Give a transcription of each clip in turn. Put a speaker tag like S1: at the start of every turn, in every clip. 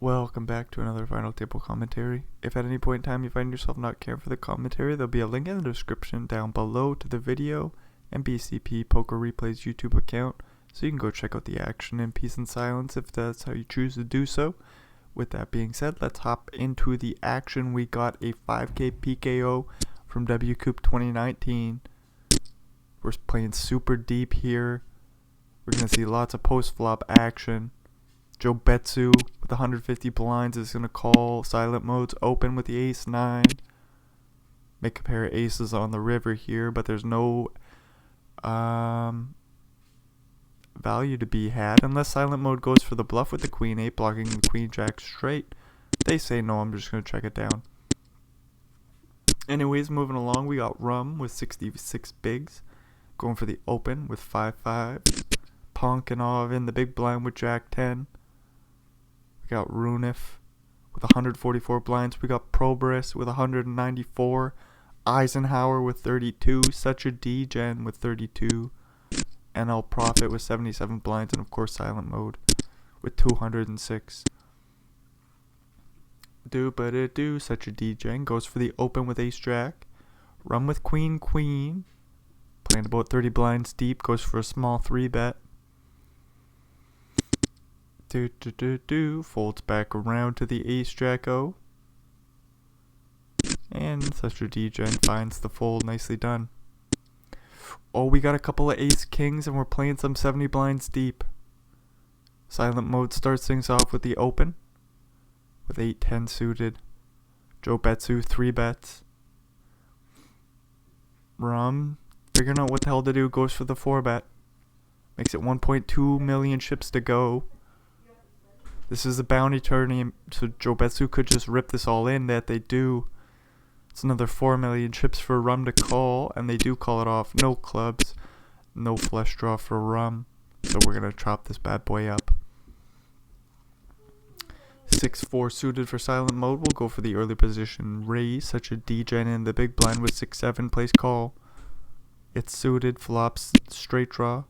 S1: Welcome back to another final table commentary. If at any point in time you find yourself not caring for the commentary, there'll be a link in the description down below to the video and BCP Poker Replays YouTube account, so you can go check out the action in peace and silence if that's how you choose to do so. With that being said, let's hop into the action. We got a 5K PKO from WCOOP 2019. We're playing super deep here. We're going to see lots of post-flop action. Joe Betsu with 150 blinds is going to call silent modes open with the ace-9. Make a pair of aces on the river here, but there's no value to be had unless silent mode goes for the bluff with the queen-8, blocking the queen-jack straight. They say no, I'm just going to check it down. Anyways, moving along, we got Rum with 66 bigs, going for the open with 5-5. Ponkinov in the big blind with Jack-10. We got Runif with 144 blinds. We got Probris with 194. Eisenhower with 32. Such a D-Gen with 32. NL Profit with 77 blinds. And of course silent mode with 206. Do such a D-Gen goes for the open with ace-jack. Rum with queen-queen. Playing about 30 blinds deep. Goes for a small 3-bet. Folds back around to the ace-jack-o. And such a D-Gen finds the fold. Nicely done. Oh, we got a couple of ace-kings and we're playing some 70 blinds deep. Silent mode starts things off with the open. With 8-10 suited. Joe Betsu 3-bets. Rum, figuring out what the hell to do, goes for the 4-bet. Makes it 1.2 million chips to go. This is a bounty tourney, so Joe Betsu could just rip this all in. That they do. It's another 4 million chips for Rum to call, and they do call it off. No clubs, no flush draw for Rum, so we're going to chop this bad boy up. 6-4 suited for silent mode. We'll go for the early position raise. Such a D-Gen in the big blind with 6-7 plays call. It's suited, flops straight draw.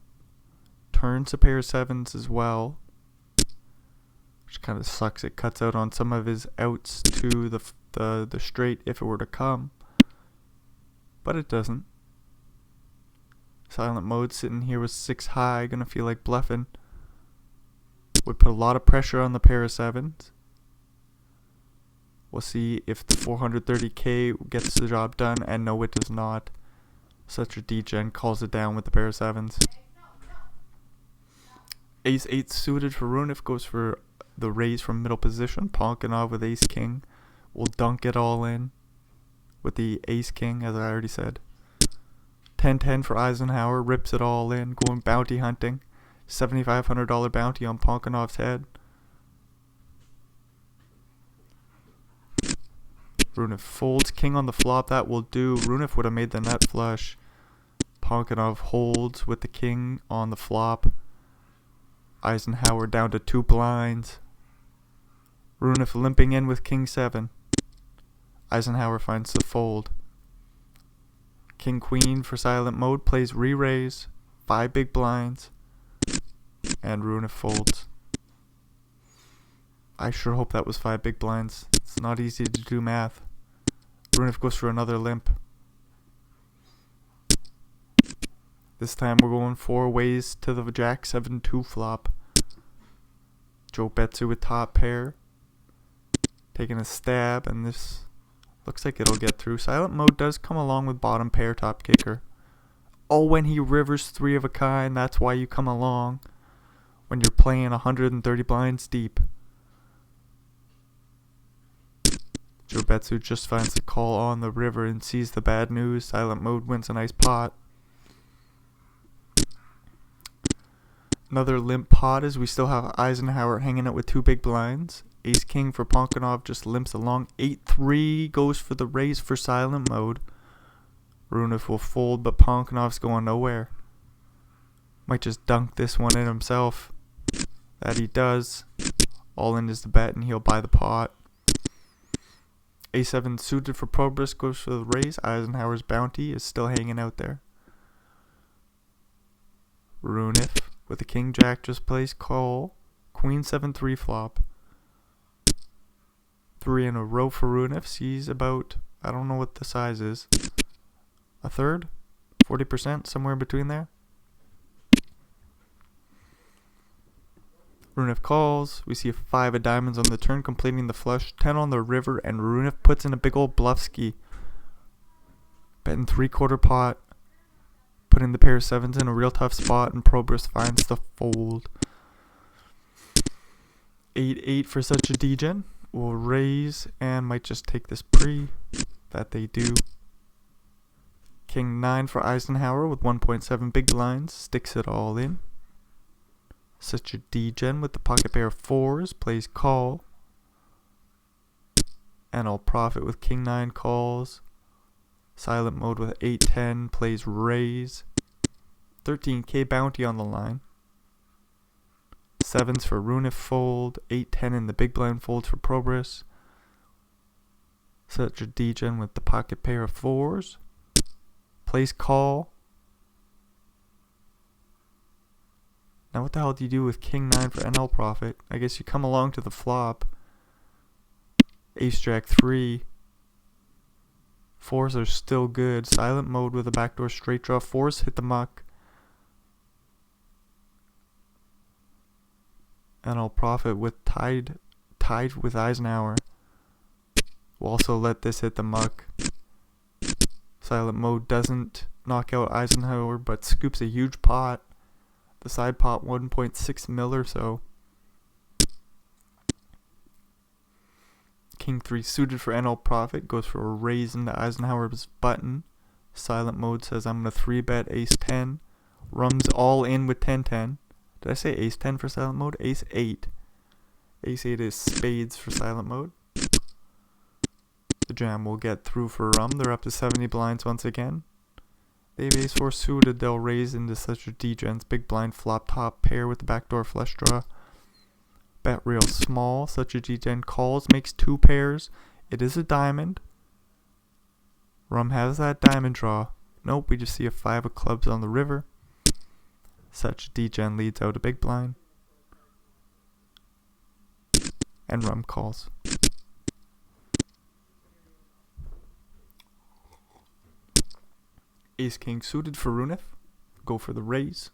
S1: Turns a pair of 7s as well. Which kind of sucks. It cuts out on some of his outs to the straight if it were to come. But it doesn't. Silent mode sitting here with 6 high. Gonna feel like bluffing. Would put a lot of pressure on the pair of 7s. We'll see if the 430k gets the job done. And no, it does not. Such a D-Gen calls it down with the pair of 7s. Ace-8 suited for Runif goes for the raise from middle position. Ponkinov with ace-king will dunk it all in with the ace-king, as I already said. 10-10 for Eisenhower, rips it all in, going bounty hunting. $7,500 bounty on Ponkinov's head. Runif folds, king on the flop, that will do. Runif would have made the nut flush. Ponkinov holds with the king on the flop. Eisenhower down to 2 blinds. Runif limping in with king-7. Eisenhower finds the fold. King-queen for silent mode plays re-raise. 5 big blinds. And Runif folds. I sure hope that was 5 big blinds. It's not easy to do math. Runif goes for another limp. This time we're going 4 ways to the Jack 7-2 flop. Joe Betsu with top pair. Taking a stab, and this looks like it'll get through. Silent mode does come along with bottom pair top kicker. Oh, when he rivers 3 of a kind, that's why you come along. When you're playing 130 blinds deep. Joe Betsu just finds the call on the river and sees the bad news. Silent mode wins a nice pot. Another limp pot as we still have Eisenhower hanging out with 2 big blinds. Ace-king for Ponkinov just limps along. 8-3 goes for the raise for silent mode. Runif will fold, but Ponkinov's going nowhere. Might just dunk this one in himself. That he does. All in is the bet, and he'll buy the pot. A7 suited for Probris goes for the raise. Eisenhower's bounty is still hanging out there. Runif with the king-jack just plays call. Queen 7-3 flop. 3 in a row for Runif. Sees about, I don't know what the size is, a third, 40%, somewhere in between there. Runif calls. We see a 5 of diamonds on the turn, completing the flush. 10 on the river, and Runif puts in a big old bluffski. Betting 3/4 pot. Putting the pair of 7s in a real tough spot, and Probus finds the fold. 8-8 for such a degen. Will raise and might just take this pre. That they do. King 9 for Eisenhower with 1.7 big blinds. Sticks it all in. Such a degen with the pocket pair of 4s. Plays call. And I'll profit with King 9 calls. Silent mode with 8-10. Plays raise. 13k bounty on the line. 7s for Runif fold. 8-10 in the big blind folds for Probus. Such a degen with the pocket pair of 4s. Plays call. Now what the hell do you do with King 9 for NL profit? I guess you come along to the flop. Ace Jack 3. 4s are still good. Silent mode with a backdoor straight draw. 4s hit the muck. And I'll profit with tied with Eisenhower. We'll also let this hit the muck. Silent mode doesn't knock out Eisenhower, but scoops a huge pot. The side pot 1.6 mil or so. King 3 suited for NL profit. Goes for a raise into Eisenhower's button. Silent mode says I'm going to 3-bet ace 10. Rums all in with 10-10. Did I say ace 10 for silent mode? Ace 8. Ace 8 is spades for silent mode. The jam will get through for rum. They're up to 70 blinds once again. They have ace 4 suited. They'll raise into such a degens. Big blind flop top pair with the backdoor flush draw. Bet real small. Such a degen calls. Makes 2 pairs. It is a diamond. Rum has that diamond draw. Nope, we just see a 5 of clubs on the river. Such degen leads out a big blind. And rum calls. Ace King suited for Runif. Go for the raise.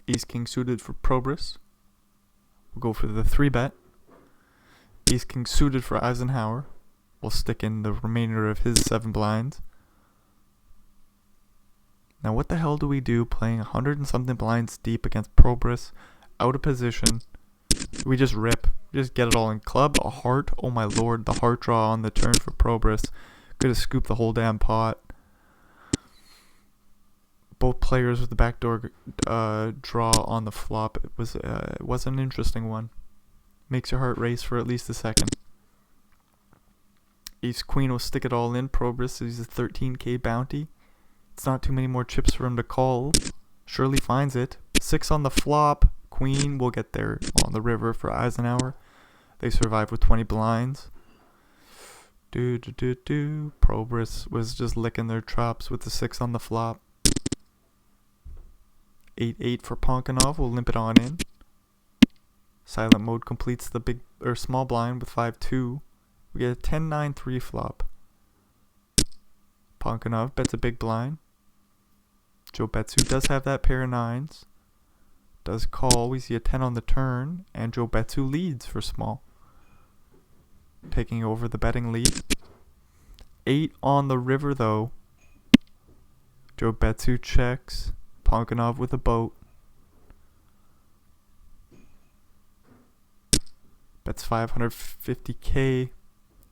S1: Ace King suited for Probus. We'll go for the 3-bet. Ace King suited for Eisenhower. We'll stick in the remainder of his 7 blinds. Now what the hell do we do playing 100 and something blinds deep against Probus? Out of position. We just rip. We just get it all in club. A heart. Oh my lord. The heart draw on the turn for Probus. Could have scooped the whole damn pot. Both players with the backdoor draw on the flop. It was an interesting one. Makes your heart race for at least a second. Ace Queen will stick it all in. Probus is a 13k bounty. It's not too many more chips for him to call. Surely finds it. 6 on the flop. Queen will get there on the river for Eisenhower. They survive with 20 blinds. Probus was just licking their chops with the 6 on the flop. 8-8 for Ponkanov. We'll limp it on in. Silent mode completes the big or small blind with 5-2. We get a 10-9-3 flop. Ponkanov bets a big blind. Joe Betsu does have that pair of 9s. Does call. We see a 10 on the turn. And Joe Betsu leads for small. Taking over the betting lead. 8 on the river though. Joe Betsu checks. Ponkanov with a boat. Bets 550k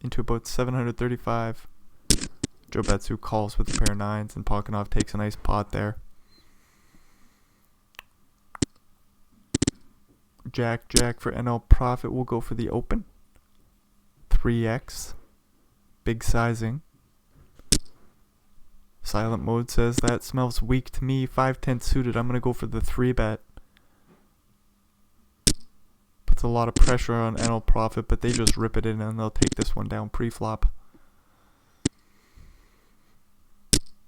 S1: into about 735. Joe Betsu calls with a pair of 9s, and Ponkanov takes a nice pot there. Jack for NL profit will go for the open. 3x. Big sizing. Silent mode says that smells weak to me. 5-10 suited. I'm going to go for the 3-bet. Puts a lot of pressure on NL profit, but they just rip it in and they'll take this one down pre-flop.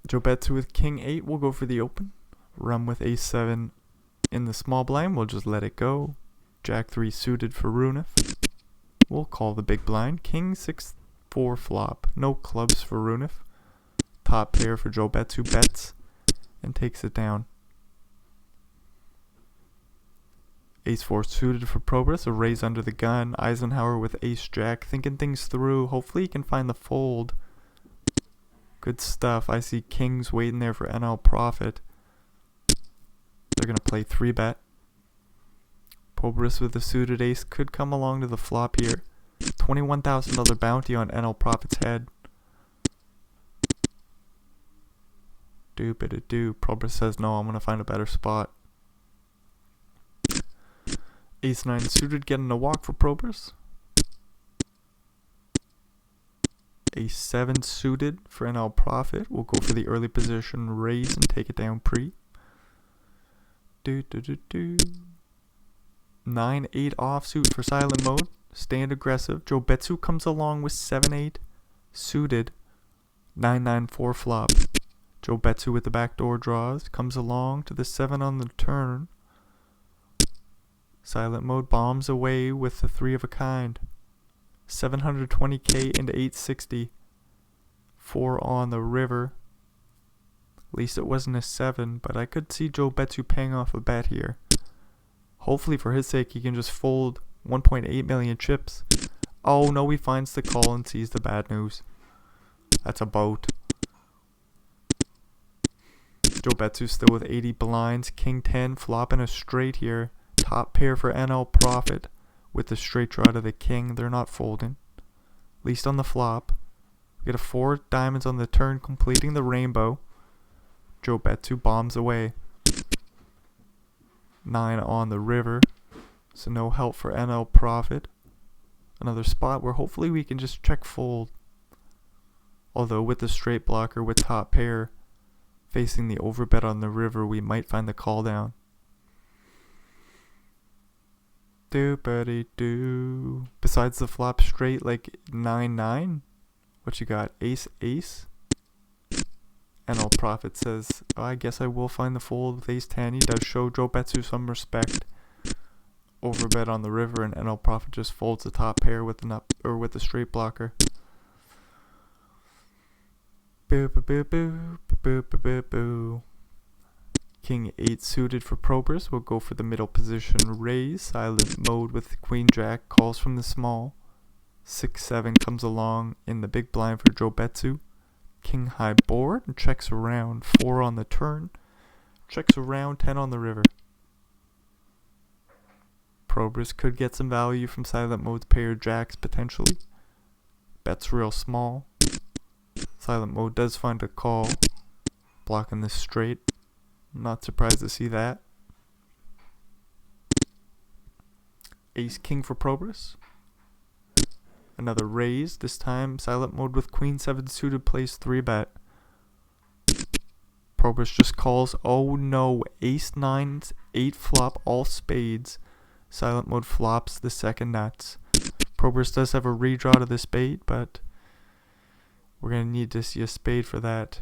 S1: Joe Betsu with King 8 will go for the open. Rum with Ace 7 in the small blind. We'll just let it go. Jack 3 suited for Runif. We'll call the big blind. King 6-4 flop. No clubs for Runif. Top pair for Joe Betts, who bets and takes it down. Ace-4 suited for Probus. A raise under the gun. Eisenhower with Ace-Jack. Thinking things through. Hopefully he can find the fold. Good stuff. I see kings waiting there for NL Profit. They're going to play 3-bet. Probus with the suited ace could come along to the flop here. $21,000 bounty on NL Profit's head. Doop-a-da-doo. Probus says no, I'm going to find a better spot. Ace-9 suited getting a walk for Probus. Ace-7 suited for NL Profit. We'll go for the early position raise and take it down pre. 9-8 offsuit for silent mode. Stand aggressive. Joe Betsu comes along with 7-8 suited. 9-9-4 flop. Joe Betsu with the backdoor draws. Comes along to the 7 on the turn. Silent mode bombs away with the 3 of a kind. 720k into 860. 4 on the river. At least it wasn't a 7, but I could see Joe Betsu paying off a bet here. Hopefully for his sake he can just fold 1.8 million chips. Oh no, he finds the call and sees the bad news. That's a boat. Joe Betsu still with 80 blinds. King 10 flopping a straight here. Top pair for NL Profit. With the straight draw to the king, they're not folding. At least on the flop. We get a 4 diamonds on the turn, completing the rainbow. Joe Betsu bombs away. 9 on the river. So no help for NL Profit. Another spot where hopefully we can just check fold. Although with the straight blocker with top pair facing the overbet on the river, we might find the call down. Doop-a-dee-doo. Besides the flop straight, like 9-9, what you got? Ace-Ace? NL Profit says, oh, I guess I will find the fold with Ace-10. He does show Joe Betsu some respect. Overbet on the river, and NL Profit just folds the top pair with the straight blocker. Boo boo boo boo boo boo boo boo. King 8 suited for Probus. We'll go for the middle position raise. Silent mode with Queen Jack. Calls from the small. 6-7 comes along in the big blind for Joe Betsu. King high board and checks around. 4 on the turn. Checks around. 10 on the river. Probus could get some value from silent mode's pair jacks potentially. Bets real small. Silent mode does find a call. Blocking this straight. Not surprised to see that. Ace King for Probus. Another raise. This time silent mode with Queen 7 suited plays 3-bet. Probus just calls. Oh no. Ace 9 8 flop all spades. Silent mode flops the second nuts. Probus does have a redraw to the spade, but we're going to need to see a spade for that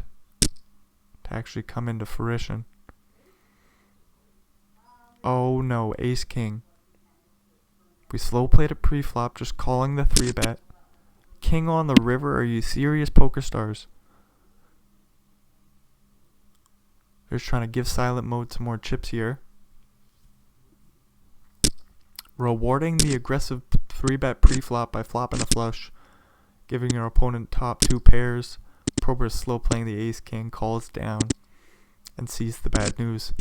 S1: to actually come into fruition. Oh no, Ace King. We slow played a pre-flop, just calling the 3-bet. King on the river, are you serious, Poker Stars? They're just trying to give silent mode some more chips here. Rewarding the aggressive 3-bet pre-flop by flopping a flush. Giving your opponent top 2 pairs. Probus slow playing the Ace King, calls down and sees the bad news.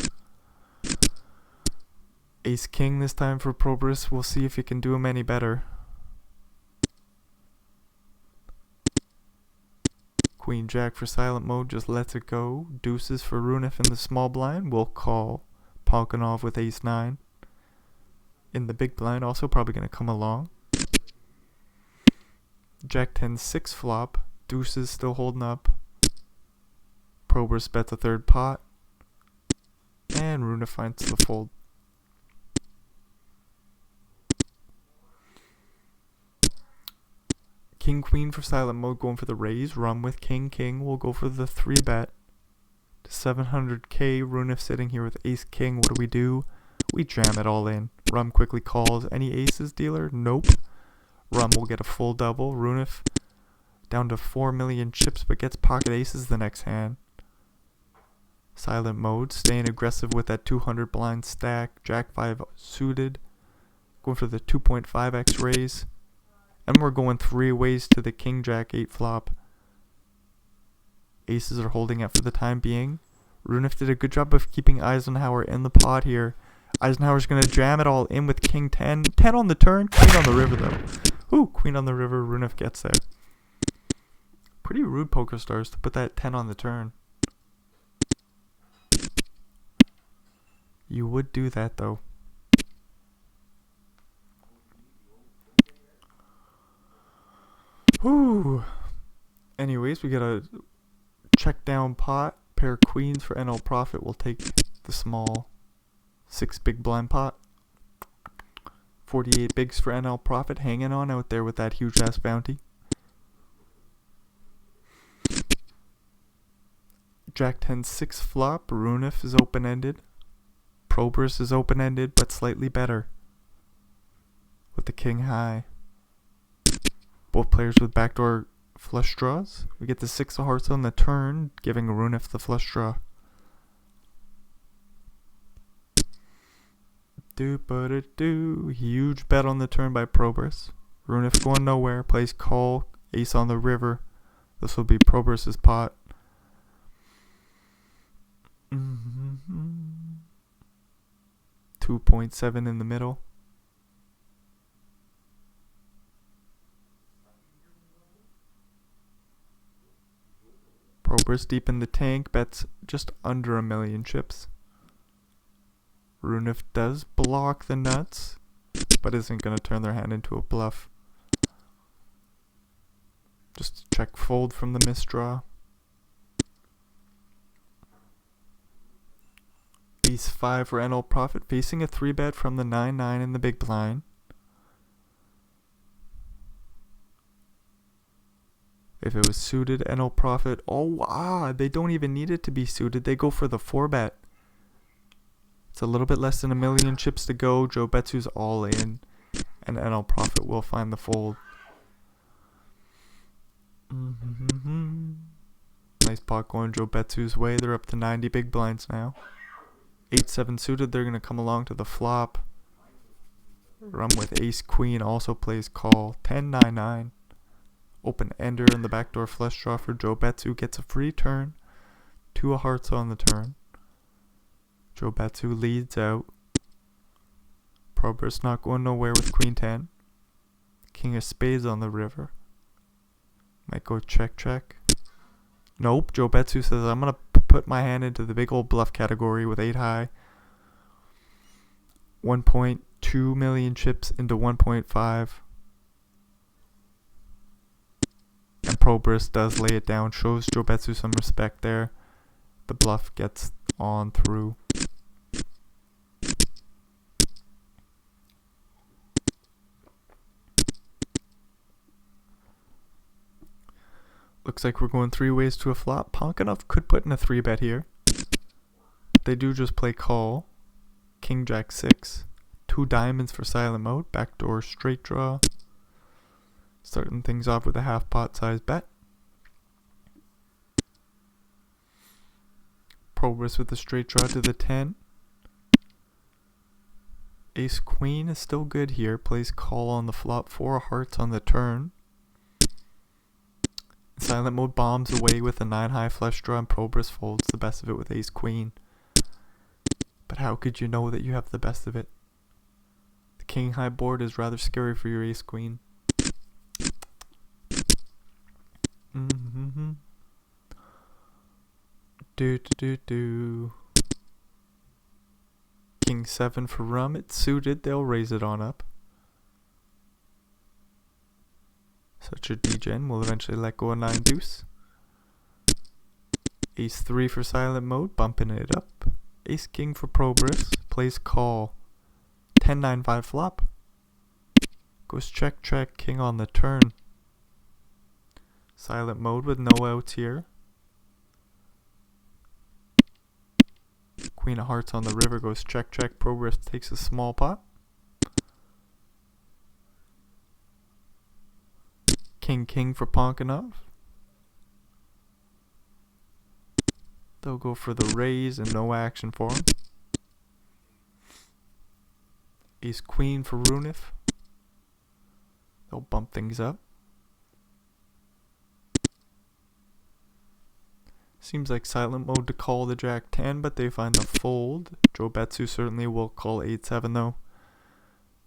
S1: Ace King this time for Probus. We'll see if he can do him any better. Queen Jack for silent mode, just lets it go. Deuces for Runif in the small blind. We'll call. Polkanov with Ace 9. In the big blind, also probably going to come along. Jack 10 6 flop. Deuces still holding up. Probus bets a third pot. And Runif finds the fold. King Queen for silent mode, going for the raise. Rum with King King. We'll go for the 3-bet. To 700k. Runif sitting here with Ace King. What do? We jam it all in. Rum quickly calls. Any aces, dealer? Nope. Rum will get a full double. Runef down to 4 million chips, but gets pocket aces the next hand. Silent mode, staying aggressive with that 200 blind stack. Jack 5 suited. Going for the 2.5x raise. And we're going 3 ways to the King Jack 8 flop. Aces are holding it for the time being. Runef did a good job of keeping Eisenhower in the pot here. Eisenhower's going to jam it all in with King 10. 10 on the turn, Queen on the river though. Ooh, Queen on the river, Runef gets there. Pretty rude poker stars to put that 10 on the turn. You would do that though. Whew. Anyways, we got a check down pot. Pair of queens for NL Profit. We'll take the small 6 big blind pot. 48 bigs for NL Profit. Hanging on out there with that huge ass bounty. Jack 10 6 flop. Runef is open ended. Probers is open ended, but slightly better with the King high. Both players with backdoor flush draws. We get the 6 of hearts on the turn, giving Runef the flush draw. Huge bet on the turn by Probers. Runef going nowhere. Plays call. Ace on the river. This will be Probers' pot. 2.7 in the middle. Probers deep in the tank, bets just under 1 million chips. Runef does block the nuts, but isn't going to turn their hand into a bluff. Just check fold from the misdraw. Ace 5 for NL Profit, facing a 3-bet from the 9-9 in the big blind. If it was suited, NL Profit, they don't even need it to be suited. They go for the 4-bet. It's a little bit less than 1 million chips to go. Joe Betsu's all in, and NL Profit will find the fold. Nice pot going Joe Betsu's way. They're up to 90 big blinds now. 8-7 suited, they're going to come along to the flop. Rum with ace queen also plays call. 10-9-9. Open ender in the backdoor flush draw for Joe Betsu. Gets a free turn. 2 of hearts on the turn. Joe Betsu leads out. Probers not going nowhere with queen 10. King of spades on the river. Might go check check. Nope, Joe Betsu says I'm going to put my hand into the big old bluff category with 8 high. 1.2 million chips into 1.5. And Probers does lay it down. Shows Joe Betsu some respect there. The bluff gets on through. Looks like we're going 3 ways to a flop. Ponkanov could put in a 3-bet here. They do just play call. King Jack 6. 2 diamonds for silent mode. Backdoor straight draw. Starting things off with a half pot size bet. Probers with the straight draw to the 10. Ace queen is still good here. Plays call on the flop. 4 hearts on the turn. Silent mode bombs away with a 9 high flush draw, and Probers folds the best of it with ace queen. But how could you know that you have the best of it? The king high board is rather scary for your ace queen. King 7 for rum. It's suited. They'll raise it on up. Such a degen will eventually let go of 9 deuce. Ace 3 for silent mode, bumping it up. Ace king for Probers, plays call. 10-9-5 flop. Goes check check, king on the turn. Silent mode with no outs here. Queen of hearts on the river goes check check. Probers takes a small pot. King for Ponkanov. They'll go for the raise and no action for him. Ace Queen for Runif. They'll bump things up. Seems like silent mode to call the Jack 10, but they find the fold. Joe Betsu certainly will call 8-7 though.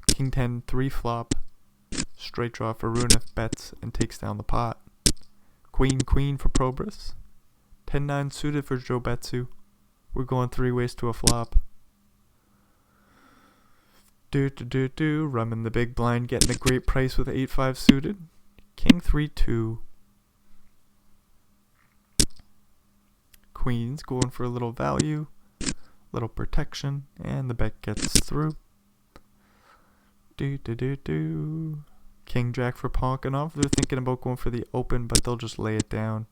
S1: King 10 3 flop. Straight draw for Runif, bets and takes down the pot. Queen for Probus. 10-9 suited for Joe Betsu. We're going 3 ways to a flop. Rumming the big blind, getting a great price with 8-5 suited. King 3-2. Queens going for a little value, little protection, and the bet gets through. King Jack for Ponkanov. They're thinking about going for the open, but they'll just lay it down,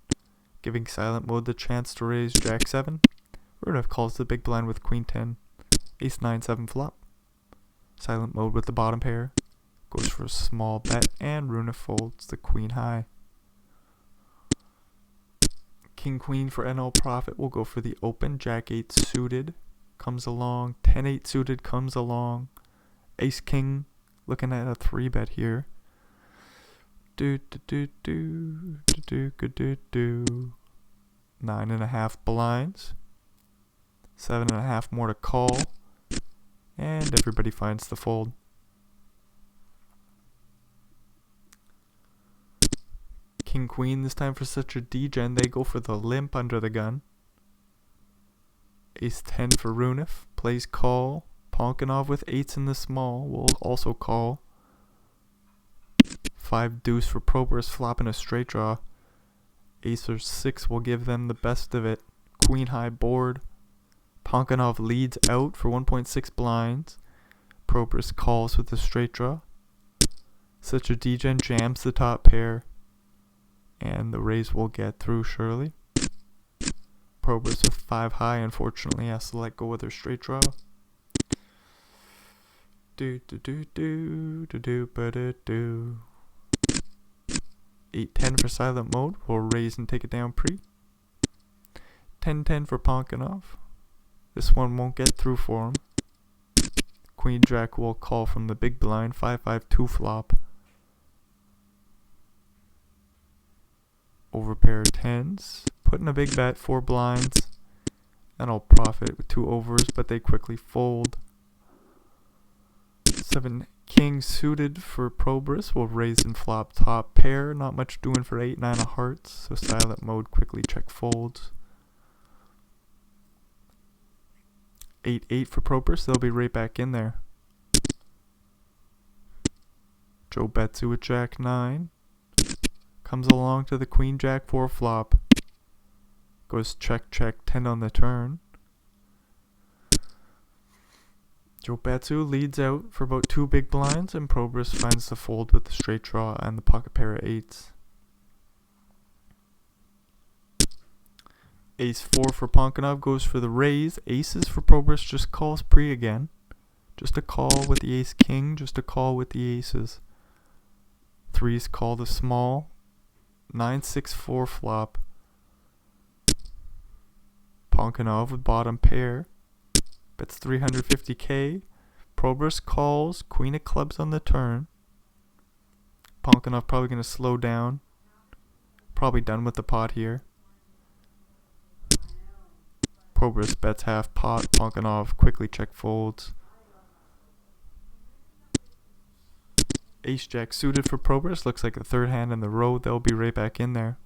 S1: giving silent mode the chance to raise Jack 7. Runif calls the big blind with Queen 10. Ace 9-7 flop. Silent mode with the bottom pair. Goes for a small bet, and Runif folds the Queen high. King Queen for NL Profit will go for the open. Jack 8 suited comes along. 10-8 suited comes along. Ace King looking at a 3-bet here. 9.5 blinds. 7.5 more to call. And everybody finds the fold. King Queen this time for such a degen, they go for the limp under the gun. Ace 10 for Runif, plays call. Ponkanov with 8s in the small will also call. 5 deuce for Probus, flopping a straight draw. Ace or 6 will give them the best of it. Queen high board. Ponkanov leads out for 1.6 blinds. Probus calls with a straight draw. Such a degen jams the top pair. And the raise will get through surely. Probus with 5 high unfortunately has to let go with her straight draw. 8-10 for silent mode. We'll raise and take it down pre. 10-10 for Ponkanov. This one won't get through for him. Queen Jack will call from the big blind. 5-5 flop. Over pair of 10s. Putting a big bet, 4 blinds. And I'll profit with 2 overs, but they quickly fold. 7 kings suited for Probus will raise and flop top pair. Not much doing for 8-9 of hearts, so silent mode quickly check folds. 8-8 for Probus, they'll be right back in there. Joe Betsu with Jack 9. Comes along to the Queen Jack 4 flop. Goes check 10 on the turn. Joe Betsu leads out for about 2 big blinds, and Probus finds the fold with the straight draw and the pocket pair of 8s. Ace 4 for Ponkanov goes for the raise. Aces for Probus just calls pre again. Just a call with the ace king, just a call with the aces. 3s call the small. 9-6-4 flop. Ponkanov with bottom pair. Bets 350k. Probus calls. Queen of clubs on the turn. Ponkanov probably going to slow down. Probably done with the pot here. Probus bets half pot. Ponkanov quickly check folds. Ace Jack suited for Probus. Looks like the third hand in the row. They'll be right back in there.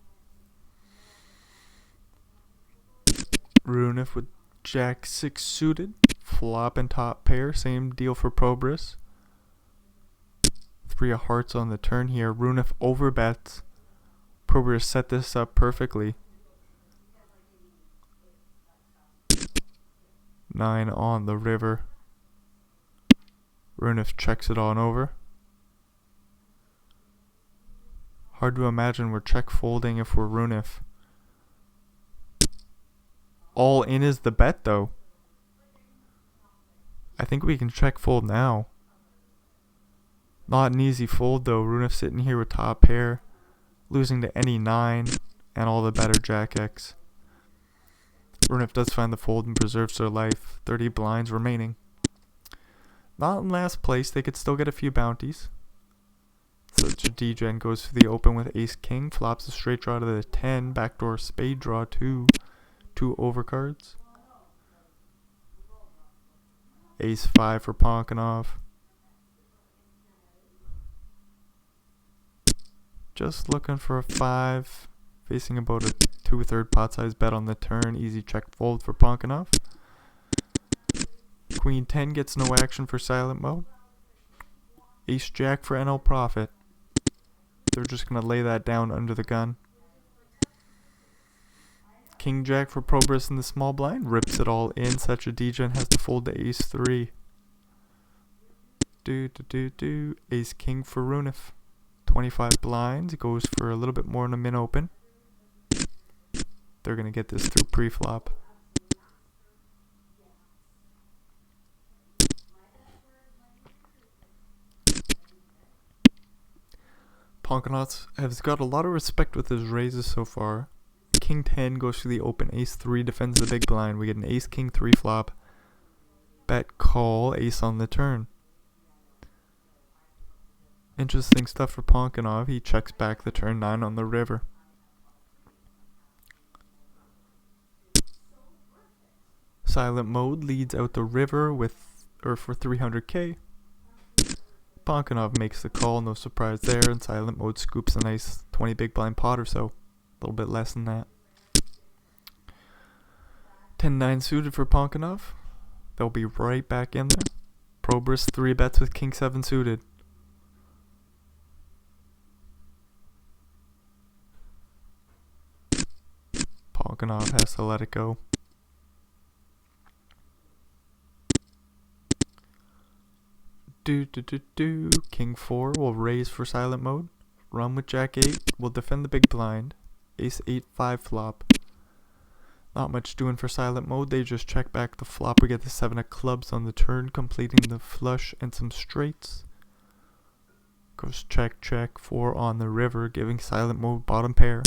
S1: Runif with Jack 6 suited. Flop and top pair. Same deal for Probus. 3 of hearts on the turn here. Runif overbets. Probus set this up perfectly. 9 on the river. Runif checks it on over. Hard to imagine we're check folding if we're Runif. All in is the bet though. I think we can check fold now. Not an easy fold though. Runif sitting here with top pair. losing to any 9 and all the better Jack X. Runif does find the fold and preserves their life. 30 blinds remaining. Not in last place, they could still get a few bounties. So D-Gen goes for the open with Ace King, flops a straight draw to the 10, backdoor spade draw 2 overcards. Ace 5 for Ponkanov. Just looking for a 5, facing about a 2/3 pot size bet on the turn, easy check fold for Ponkanov. Queen 10 gets no action for silent mode. Ace Jack for NL Profit. They're just going to lay that down under the gun. King Jack for Probus in the small blind. Rips it all in. Such a D-Gen has to fold to Ace 3. Ace King for Runif. 25 blinds. Goes for a little bit more in a min open. They're going to get this through pre-flop. Ponkanov has got a lot of respect with his raises so far. King 10 goes to the open. Ace 3 defends the big blind. We get an Ace King 3 flop. Bet call. Ace on the turn. Interesting stuff for Ponkanov. He checks back the turn 9 on the river. Silent mode leads out the river for 300k. Ponkanov makes the call, no surprise there, and silent mode scoops a nice 20 big blind pot or so. A little bit less than that. 10-9 suited for Ponkanov. They'll be right back in there. Probus 3 bets with King 7 suited. Ponkanov has to let it go. King 4 will raise for silent mode. Run with Jack 8 will defend the big blind. Ace 8 5 flop. Not much doing for silent mode. They just check back the flop. We get the 7 of clubs on the turn, completing the flush and some straights. Goes check 4 on the river, giving silent mode bottom pair.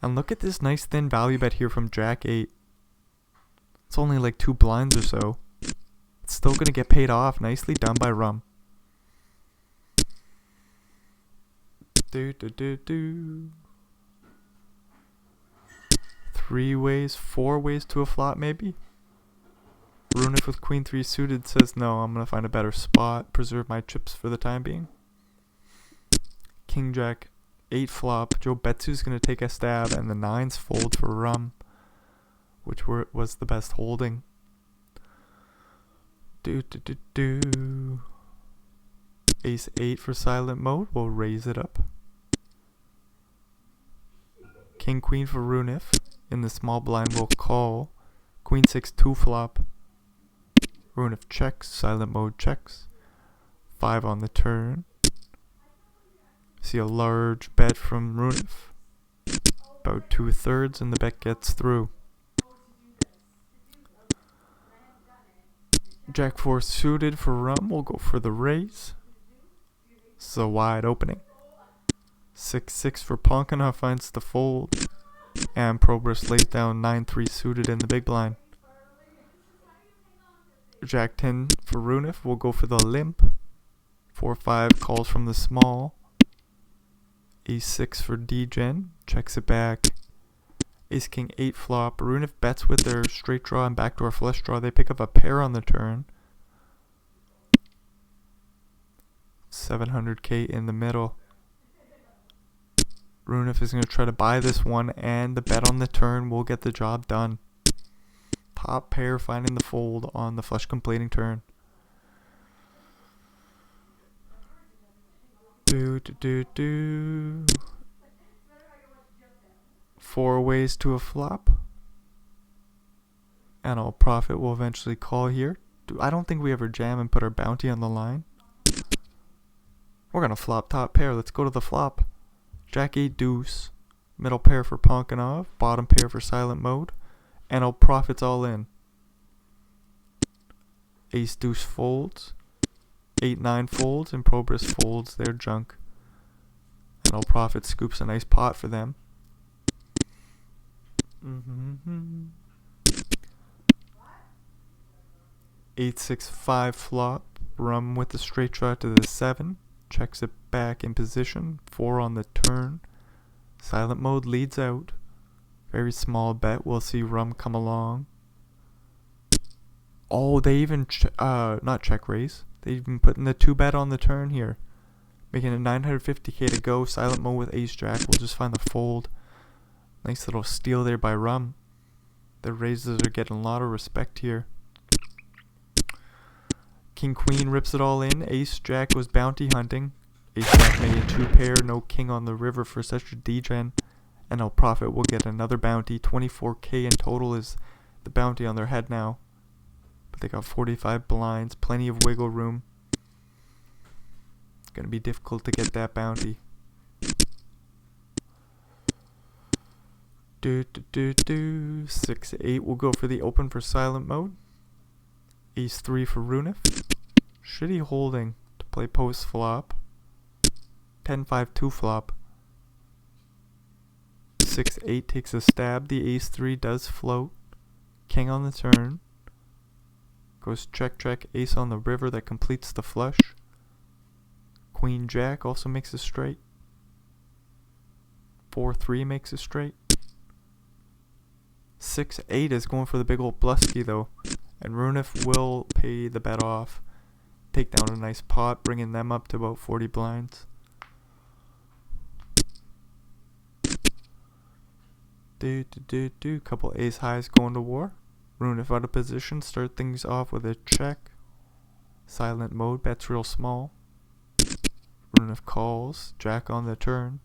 S1: And look at this nice thin value bet here from Jack 8. It's only like 2 blinds or so. It's still going to get paid off. Nicely done by Rum. Three ways, 4 ways to a flop maybe? Runif with Queen 3 suited says no, I'm going to find a better spot. Preserve my chips for the time being. King Jack 8 flop. Joe Betsu's going to take a stab and the 9s fold for Rum, which was the best holding. Ace 8 for silent mode. We'll raise it up. King Queen for Runif. In the small blind we'll call. Queen 6 2 flop. Runif checks. Silent mode checks. 5 on the turn. See a large bet from Runif. About 2/3 and the bet gets through. Jack 4 suited for Rum. We'll go for the raise. This is a wide opening. 6-6 for Ponkanov finds the fold. And Probus lays down 9-3 suited in the big blind. Jack 10 for Runif. We'll go for the limp. 4-5 calls from the small. Ace 6 for D-Gen. Checks it back. Ace King 8 flop. Runif bets with their straight draw and backdoor flush draw. They pick up a pair on the turn. 700k in the middle. Runif is going to try to buy this one, and the bet on the turn will get the job done. Top pair finding the fold on the flush completing turn. 4 ways to a flop. And all profit will eventually call here. I don't think we ever jam and put our bounty on the line. We're going to flop top pair. Let's go to the flop. Jack 8 deuce. Middle pair for Ponkanov. Bottom pair for silent mode. And all profits all in. Ace deuce folds. 8-9 folds. And Probus folds their junk. NL Profit scoops a nice pot for them. 8-6-5 flop. Rum with the straight draw to the 7. Checks it back in position. 4 on the turn. Silent mode leads out. Very small bet. We'll see Rum come along. Oh, they even not check raise. They even putting the 2 bet on the turn here, making it 950k to go. Silent mode with ace jack. We'll just find the fold. Nice little steal there by Rum. The raises are getting a lot of respect here. King queen rips it all in. Ace jack was bounty hunting. Ace jack made a 2 pair. No king on the river for such a degen. NL Profit will get another bounty. 24k in total is the bounty on their head now. But they got 45 blinds. Plenty of wiggle room. It's gonna be difficult to get that bounty. 6-8 will go for the open for silent mode. Ace 3 for Runif. Shitty holding to play post flop. 10-5-2 flop. 6-8 takes a stab. The ace 3 does float. King on the turn. Goes check check. Ace on the river that completes the flush. Queen jack also makes a straight. 4-3 makes a straight. 6-8 is going for the big old blusky though. And Runif will pay the bet off. Take down a nice pot, bringing them up to about 40 blinds. Couple ace highs going to war. Runif out of position. Start things off with a check. Silent mode, bets real small. Runif calls. Jack on the turn.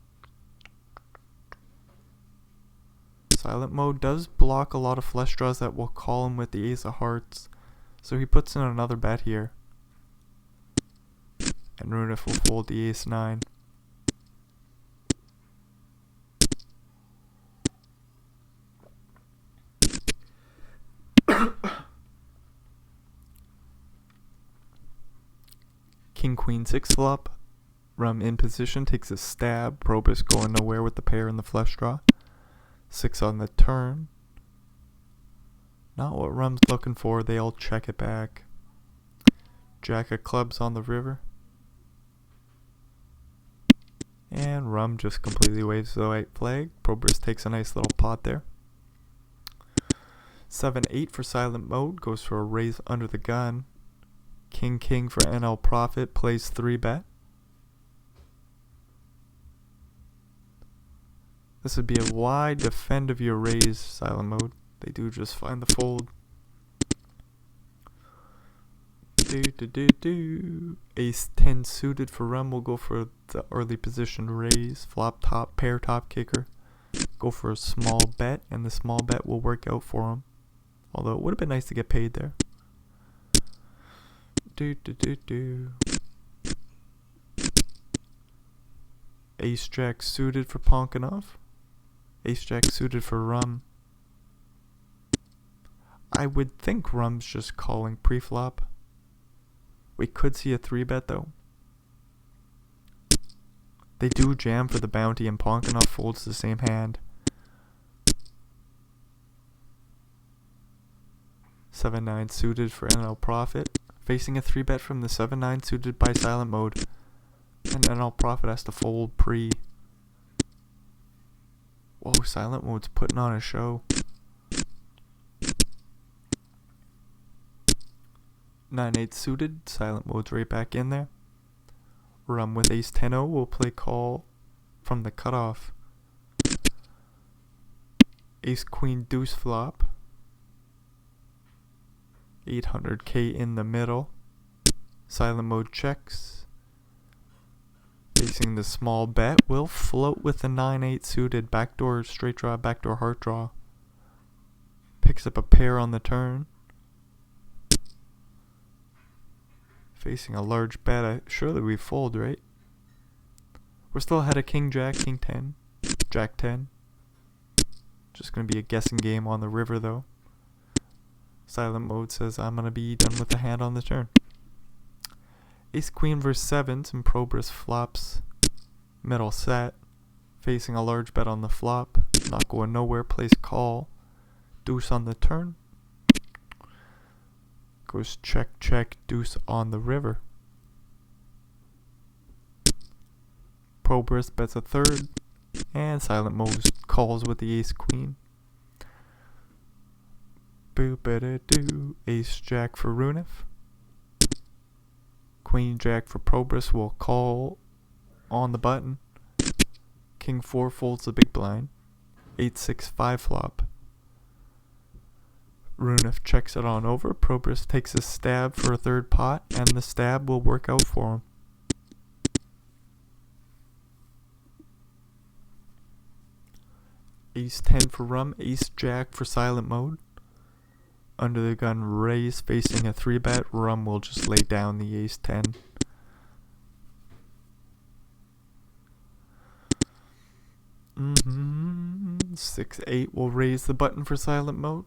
S1: Silent mode does block a lot of flush draws that will call him with the ace of hearts. So he puts in another bet here. And Runif will fold the ace 9. King queen 6 flop. Rum in position takes a stab. Probus going nowhere with the pair and the flush draw. 6 on the turn. Not what Rum's looking for. They all check it back. Jack of clubs on the river. And Rum just completely waves the white flag. Probus takes a nice little pot there. 7-8 for silent mode. Goes for a raise under the gun. King king for NL Profit. Plays 3 bet. This would be a wide defend of your raise, silent mode. They do just find the fold. Ace 10 suited for Rum will go for the early position raise. Flop top, pair top kicker. Go for a small bet, and the small bet will work out for him. Although it would have been nice to get paid there. Ace jack suited for Ponkanov. Ace jack suited for Rum. I would think Rum's just calling pre-flop. We could see a 3 bet though. They do jam for the bounty and Ponkanov folds the same hand. 7-9 suited for NL Profit. Facing a 3 bet from the 7-9 suited by silent mode. And NL Profit has to fold pre. Whoa, silent mode's putting on a show. 9-8 suited, silent mode's right back in there. Rum with ace 10-0 will play call from the cutoff. Ace queen deuce flop. 800k in the middle. Silent mode checks. Facing the small bet, will float with the 9-8 suited. Backdoor straight draw, backdoor heart draw. Picks up a pair on the turn. Facing a large bet, surely we fold, right? We're still ahead of king jack, king 10, jack 10. Just gonna be a guessing game on the river though. Silent mode says I'm gonna be done with the hand on the turn. Ace queen versus 7s and Probus flops Middle set. Facing a large bet on the flop. Not going nowhere. Plays call. Deuce on the turn. Goes check, check, deuce on the river. Probus bets a third. And silent mode calls with the ace queen. Boop-a-da-doo. Ace jack for Runif. Queen jack for Probus will call on the button. King 4 folds the big blind. 8-6-5 flop. Runif checks it on over. Probus takes a stab for a third pot, and the stab will work out for him. Ace 10 for rum. Ace jack for silent mode. Under the gun raise facing a 3-bet. Rum will just lay down the ace 10. Mm-hmm. 6-8 will raise the button for silent mode.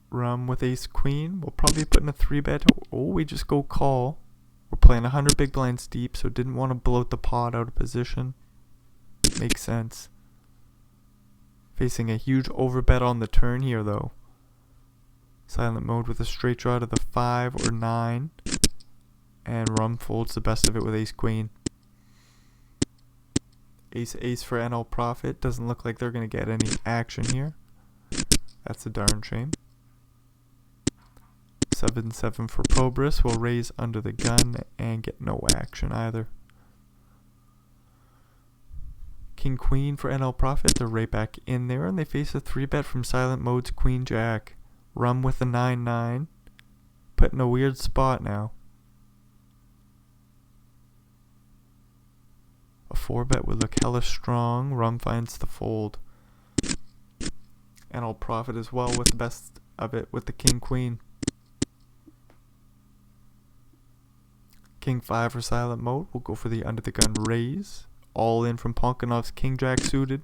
S1: Rum with ace queen. We'll probably put in a 3-bet. Oh, we just go call. We're playing 100 big blinds deep, so didn't want to bloat the pot out of position. Makes sense. Facing a huge overbet on the turn here, though. Silent mode with a straight draw to the 5 or 9. And rum folds the best of it with ace queen. Ace ace for NL Profit. Doesn't look like they're going to get any action here. That's a darn shame. 7-7 for Probus. Will raise under the gun and get no action either. King queen for NL Profit. They're right back in there, and they face a 3-bet from silent mode's queen jack. Rum with a 9-9. Put in a weird spot now. A 4-bet would look hella strong. Rum finds the fold. And I'll profit as well with the best of it with the king queen. King 5 for silent mode. We'll go for the under the gun raise. All in from Ponkanov's king jack suited.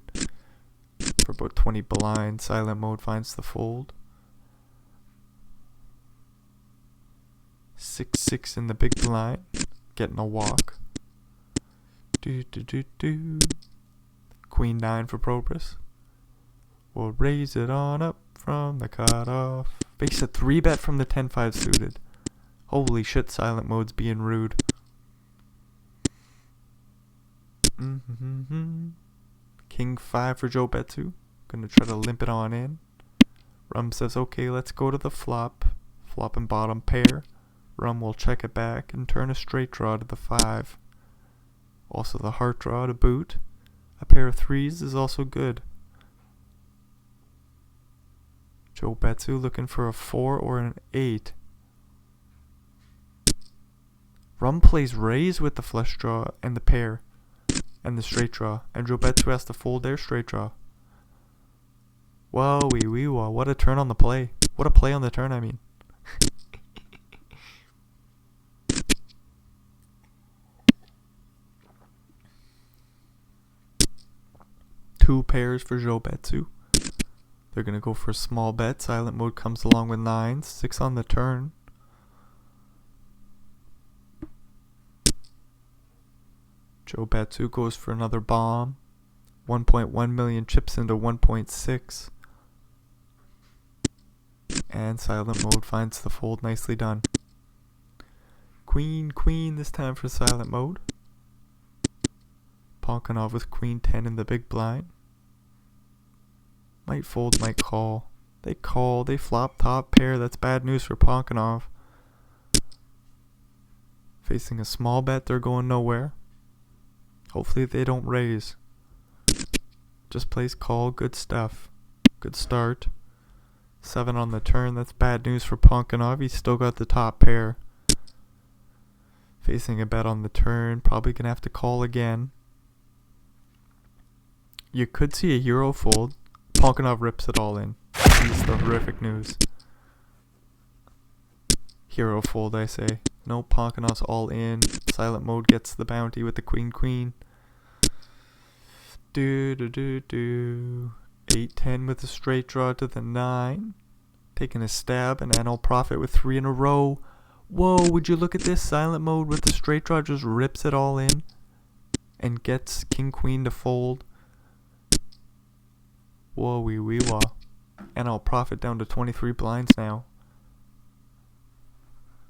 S1: For about 20 blinds. Silent mode finds the fold. 6-6 in the big blind. Getting a walk. Queen 9 for Probus. We'll raise it on up from the cutoff. Face a 3-bet from the 10-5 suited. Holy shit, silent mode's being rude. King 5 for Joe Betsu. Gonna try to limp it on in. Rum says, okay, let's go to the flop. Flop and bottom pair. Rum will check it back and turn a straight draw to the 5. Also the heart draw to boot. A pair of 3s is also good. Joe Betsu looking for a 4 or an 8. Rum plays raise with the flush draw and the pair. And the straight draw. And Joe Betsu has to fold their straight draw. Whoa, wee whoa. What a turn on the play. What a play on the turn, I mean. Two pairs for Joe Betsu. They're going to go for a small bet. Silent mode comes along with 9s. 6 on the turn. Joe Betsu goes for another bomb. 1.1 million chips into 1.6. And silent mode finds the fold. Nicely done. Queen, queen this time for silent mode. Ponkanov with queen 10 in the big blind. Might fold, might call. They call, they flop top pair. That's bad news for Ponkanov. Facing a small bet, they're going nowhere. Hopefully they don't raise. Just plays call, good stuff. Good start. 7 on the turn, that's bad news for Ponkanov. He's still got the top pair. Facing a bet on the turn, probably gonna have to call again. You could see a hero fold. Ponkanov rips it all in. He's the horrific news. Hero fold, I say. No, Ponkanov's all in. Silent mode gets the bounty with the queen queen. 8-10 with a straight draw to the 9. Taking a stab and NL Profit with 3 in a row. Whoa, would you look at this? Silent mode with the straight draw just rips it all in. and gets king queen to fold. Whoa wee wee wah. And I'll profit down to 23 blinds now.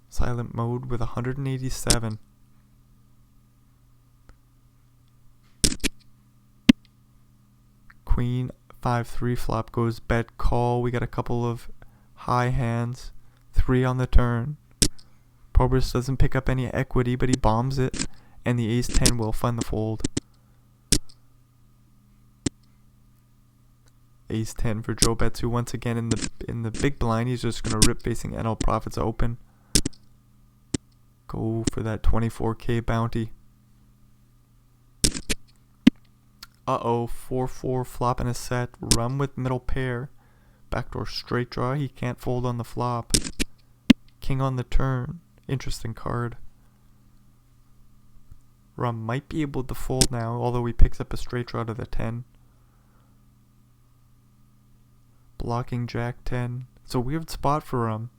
S1: Silent mode with 187. Queen 5-3 flop goes bet call. We got a couple of high hands. 3 on the turn. Probus doesn't pick up any equity, but he bombs it. And the ace 10 will fund the fold. Ace 10 for Joe Betsu once again in the big blind. He's just gonna rip facing NL Profits open. Go for that 24k bounty. Uh-oh, 4-4 flop in a set. Run with middle pair. Backdoor straight draw. He can't fold on the flop. King on the turn. Interesting card. Rum might be able to fold now, although he picks up a straight draw to the 10. Blocking Jack 10. It's a weird spot for Rum.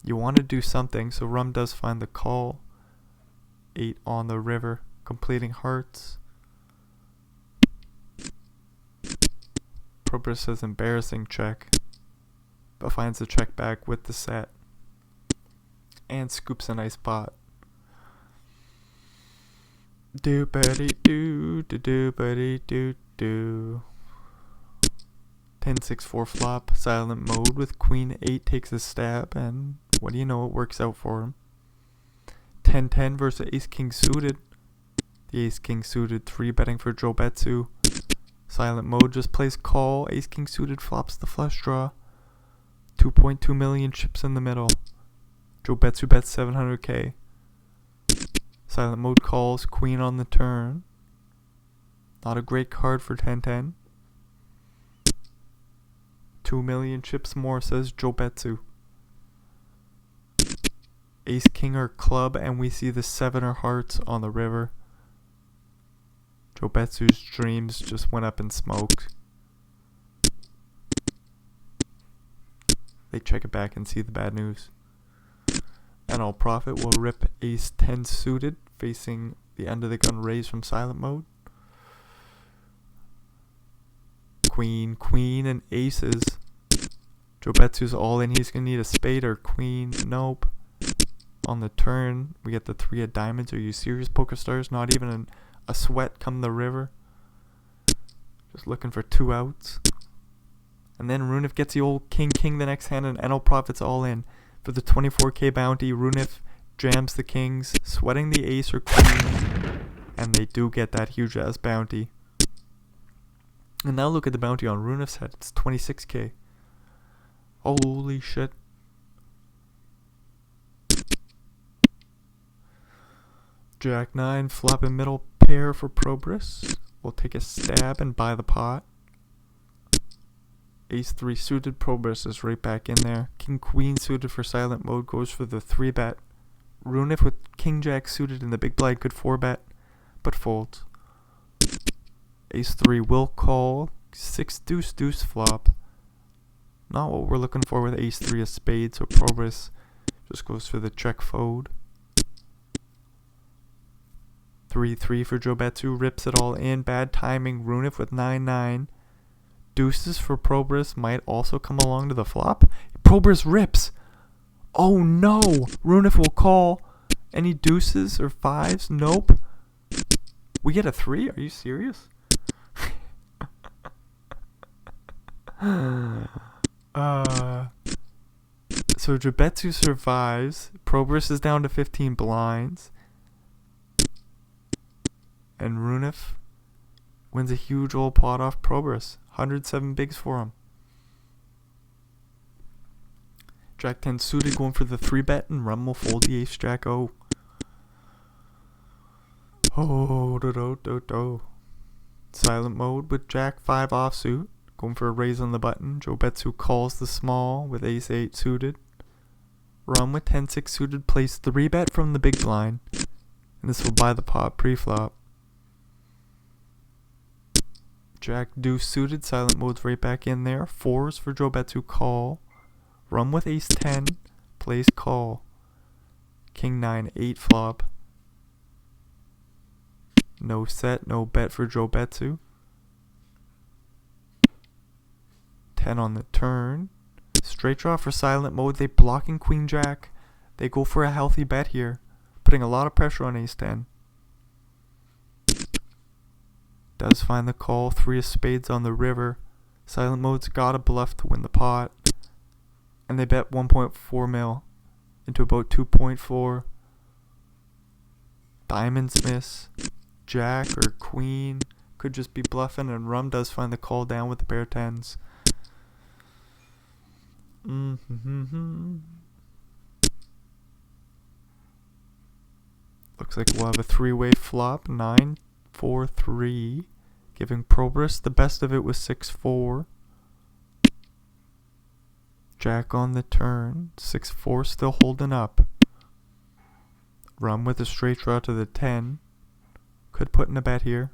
S1: You want to do something, so Rum does find the call. 8 on the river, completing hearts. Probus says embarrassing check, but finds the check back with the set. And scoops a nice pot. Do-ba-dee-doo-do-do-ba-dee-doo-doo. 10-6-4 flop, silent mode with queen 8 takes a stab, and what do you know, it works out for him. 10-10 versus ace king suited. The ace king suited 3 betting for Joe Betsu. Silent mode just plays call, ace king suited flops the flush draw. 2.2 million chips in the middle. Joe Betsu bets 700k. Silent mode calls, queen on the turn. Not a great card for 10-10. 2 million chips more, says Joe Betsu. Ace king or club, and we see the 7 or hearts on the river. Joe Betsu's dreams just went up in smoke. They check it back and see the bad news. And all profit will rip ace 10 suited, facing the end of the gun raise from silent mode. Queen, queen, and aces. Joe Betsu's all in. He's going to need a spade or queen. Nope. On the turn, we get the 3 of diamonds. Are you serious, Poker Stars? Not even a sweat come the river. Just looking for 2 outs. And then Runif gets the old king the next hand, and NL Profits all in. For the 24k bounty, Runif jams the kings, sweating the ace or queen. And they do get that huge ass bounty. And now look at the bounty on Runif's head. It's 26k. Holy shit. Jack 9, flopping middle pair for Probus. We'll take a stab and buy the pot. Ace 3 suited, Probus is right back in there. King Queen suited for silent mode goes for the 3 bet. Runif with King Jack suited in the big blind could 4 bet, but folds. Ace 3 will call. 6 deuce deuce flop. Not what we're looking for with ace 3 of spades, so Probus just goes for the check fold. 3-3 for Joe Betsu, rips it all in. Bad timing, Runif with 9-9. Deuces for Probus might also come along to the flop. Probus rips. Oh no! Runif will call. Any deuces or 5s? Nope. We get a 3? Are you serious? So Joe Betsu survives. Probus is down to 15 blinds. And Runif wins a huge old pot off Probus. 107 bigs for him. Jack 10 suited going for the 3 bet, and Rum will fold the ace Jack O. Oh, do. Silent mode with Jack 5 offsuit. Going for a raise on the button. Joe Betsu calls the small with ace 8 suited. Rum with 10-6 suited plays 3 bet from the big blind. And this will buy the pot pre-flop. Jack deuce suited, silent mode's right back in there. 4s for Joe Betsu call. Rum with ace 10, plays call. King 9, 8 flop. No set, no bet for Joe Betsu. 10 on the turn. Straight draw for silent mode. They blocking queen jack. They go for a healthy bet here, putting a lot of pressure on ace 10. Does find the call. 3 of spades on the river. Silent mode's got a bluff to win the pot. And they bet 1.4 mil into about 2.4. Diamonds miss. Jack or queen could just be bluffing, and Rum does find the call down with the pair 10s. Looks like we'll have a 3-way flop. 9, 4, 3. Giving Probus the best of it with 6-4. Jack on the turn. 6-4 still holding up. Rum with a straight draw to the 10. Could put in a bet here.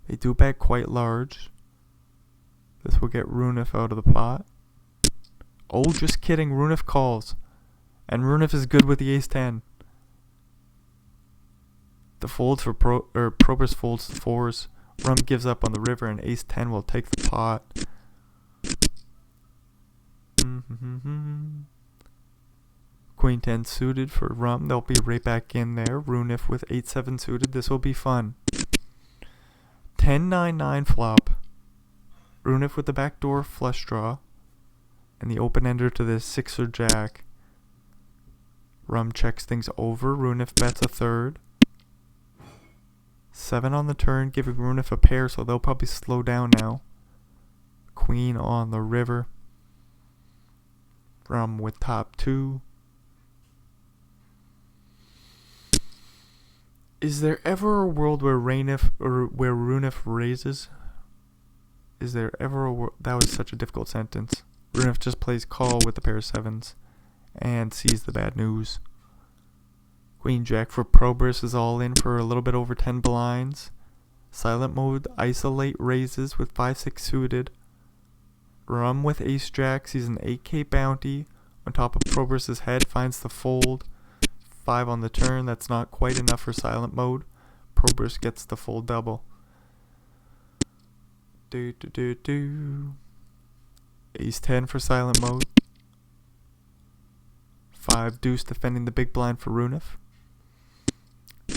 S1: They do bet quite large. This will get Runif out of the pot. Oh, just kidding. Runif calls. And Runif is good with the ace 10. The folds for Probus folds the 4s. Rum gives up on the river, and ace 10 will take the pot. Queen 10 suited for Rum. They'll be right back in there. Runif with 8-7 suited. This will be fun. 10-9-9 flop. Runif with the backdoor flush draw. And the open ender to the 6 or jack. Rum checks things over. Runif bets a third. 7 on the turn, giving Runif a pair, so they'll probably slow down now. Queen on the river. Rum with top 2. Is there ever a world where Runif raises? Is there ever a world? That was such a difficult sentence. Runif just plays call with the pair of 7s and sees the bad news. Queen jack for Probus is all in for a little bit over 10 blinds. Silent mode isolate raises with 5-6 suited. Rum with ace jack sees an 8k bounty on top of Probus's head, finds the fold. 5 on the turn, that's not quite enough for silent mode. Probus gets the full double. Ace 10 for silent mode. 5 deuce defending the big blind for Runif.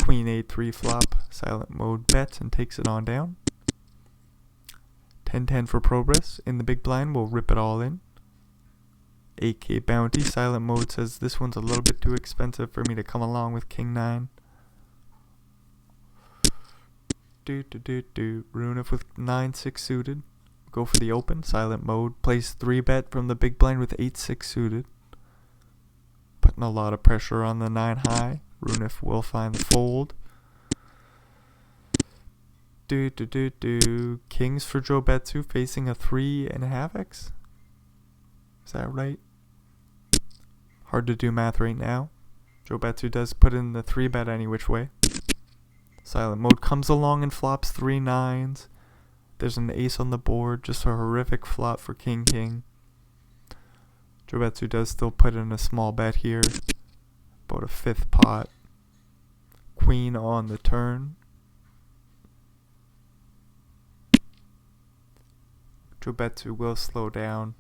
S1: Queen 8-3 flop. Silent mode bets and takes it on down. 10-10 for Probus. In the big blind, we'll rip it all in. 8k bounty. Silent mode says this one's a little bit too expensive for me to come along with king 9. Runif with 9-6 suited. Go for the open. Silent mode plays 3 bet from the big blind with 8-6 suited. Putting a lot of pressure on the 9 high. Runif will find the fold. Kings for Joe Betsu facing a 3.5x. Is that right? Hard to do math right now. Joe Betsu does put in the 3 bet any which way. Silent mode comes along and flops 3 9s. There's an ace on the board. Just a horrific flop for king king. Joe Betsu does still put in a small bet here. About a 5th pot. Queen on the turn. Joe Betsu will slow down.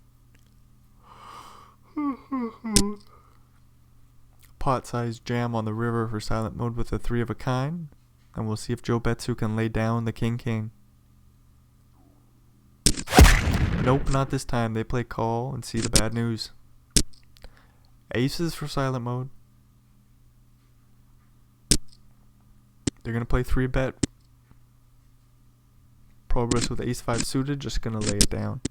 S1: Pot size jam on the river for silent mode with a 3 of a kind. And we'll see if Joe Betsu can lay down the king king. Nope, not this time. They play call and see the bad news. Aces for silent mode. They're going to play 3 bet. Probus with ace 5 suited, just going to lay it down.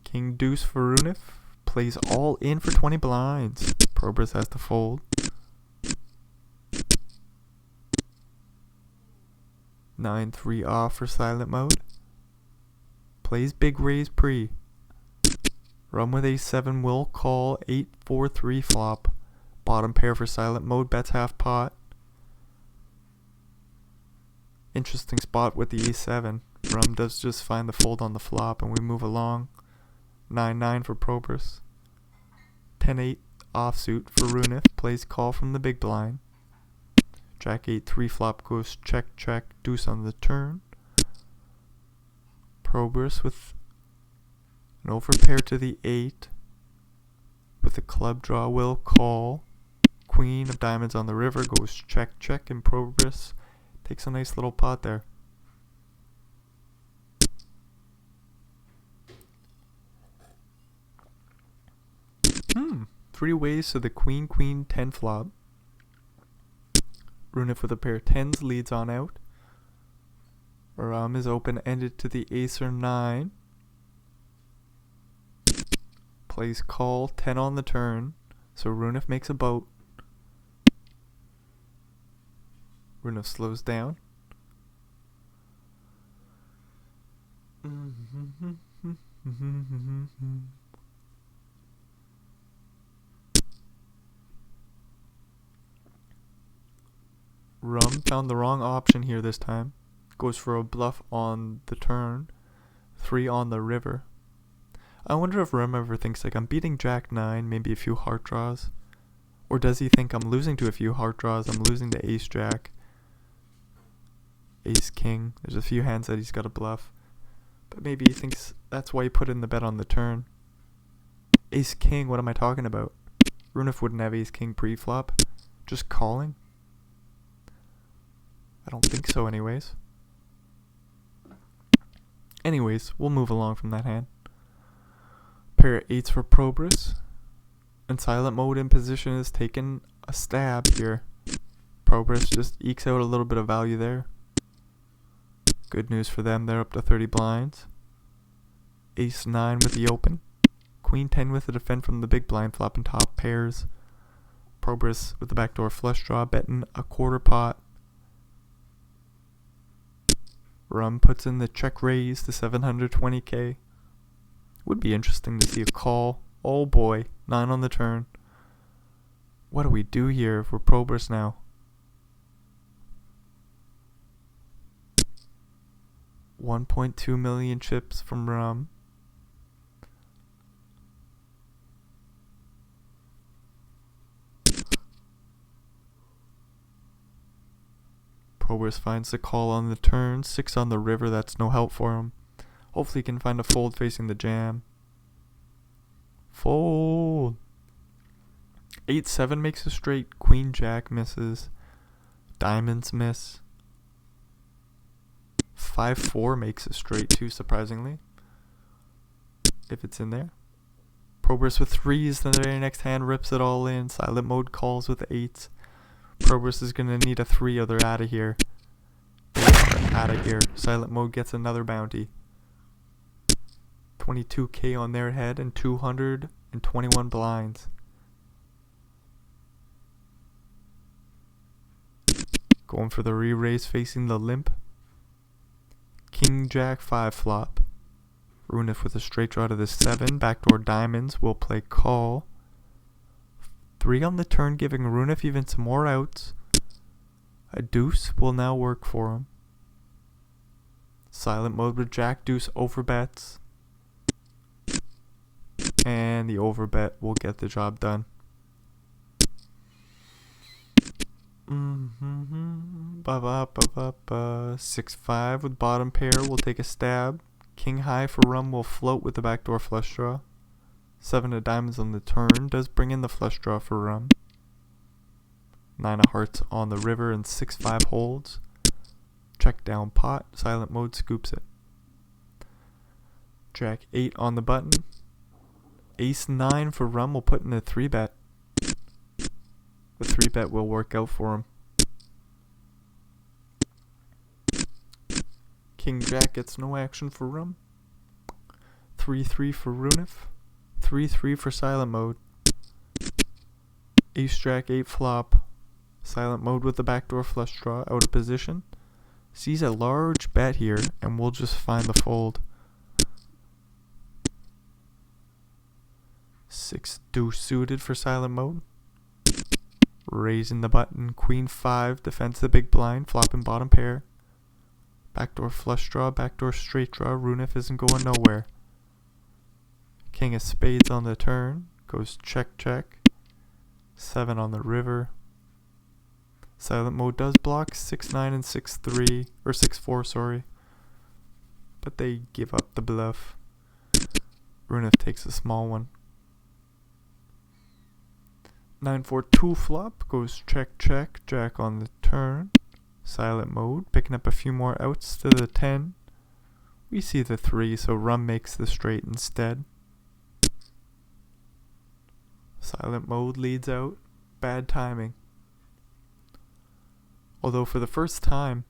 S1: King deuce for Runif. Plays all in for 20 blinds. Probus has to fold. 9-3 off for silent mode. Plays big raise pre. Rum with ace 7 will call. 8-4-3 flop. Bottom pair for silent mode. Bets half pot. Interesting spot with the ace 7. Rum does just find the fold on the flop and we move along. 9-9 for Probus. 10-8 offsuit for Runif, plays call from the big blind. Jack 8 3 flop goes check check, deuce on the turn. Progress with an overpair to the 8. With a club draw will call. Queen of diamonds on the river goes check check, and Progress takes a nice little pot there. Three ways to the queen queen 10 flop. Runif with a pair of 10s leads on out. Is open-ended to the ace or 9. Plays call, 10 on the turn. So Runif makes a boat. Runif slows down. Rum found the wrong option here this time. Goes for a bluff on the turn. 3 on the river. I wonder if Rum ever thinks like I'm beating Jack 9, maybe a few heart draws. Or does he think I'm losing to a few heart draws, I'm losing to Ace Jack. Ace King. There's a few hands that he's got to bluff. But maybe he thinks that's why he put in the bet on the turn. Ace King, what am I talking about? Runif wouldn't have Ace King pre-flop. Just calling? I don't think so anyways. Anyways, we'll move along from that hand. Pair of 8s for Progress. And silent mode in position is taking a stab here. Progress just ekes out a little bit of value there. Good news for them, they're up to 30 blinds. Ace 9 with the open. Queen 10 with the defend from the big blind, flopping top pairs. Progress with the backdoor flush draw, betting a quarter pot. Rum puts in the check raise to 720k. Would be interesting to see a call. Oh boy, 9 on the turn. What do we do here for Progress now? $1.2 million chips from Rum. Progress finds the call on the turn. 6 on the river, that's no help for him. Hopefully he can find a fold facing the jam. Fold. 8-7 makes a straight. Queen Jack misses. Diamonds miss. 5-4 makes a straight too, surprisingly. If it's in there. Progress with 3s, then the very next hand rips it all in. Silent mode calls with 8s. Progress is going to need a 3 or they're out of here. Out of here. Silent mode gets another bounty. 22k on their head and 221 blinds. Going for the re-raise facing the limp. King Jack 5 flop. Runif with a straight draw to the 7. Backdoor diamonds will play call. 3 on the turn, giving Runif even some more outs. A deuce will now work for him. Silent mode with Jack Deuce overbets. And the overbet will get the job done. 6-5 with bottom pair will take a stab. King high for Rum will float with the backdoor flush draw. 7 of diamonds on the turn does bring in the flush draw for Rum. 9 of hearts on the river and 6-5 holds. Check down pot. Silent mode scoops it. Jack 8 on the button. Ace 9 for Rum will put in a 3-bet. The 3-bet will work out for him. King Jack gets no action for Rum. 3-3 for Runif. 3-3 for silent mode. Ace Jack 8 flop. Silent mode with the backdoor flush draw out of position. Sees a large bet here and we'll just find the fold. 6 deuce suited for silent mode. Raising the button. Queen 5 defends the big blind. Flopping bottom pair. Backdoor flush draw. Backdoor straight draw. Runif isn't going nowhere. King of spades on the turn. Goes check check. 7 on the river. Silent mode does block 6-9 and 6-3, or 6-4, sorry. But they give up the bluff. Runef takes a small one. 9-4-2 flop, goes check check, jack on the turn. Silent mode, picking up a few more outs to the 10. We see the 3, so Rum makes the straight instead. Silent mode leads out. Bad timing. Although for the first time,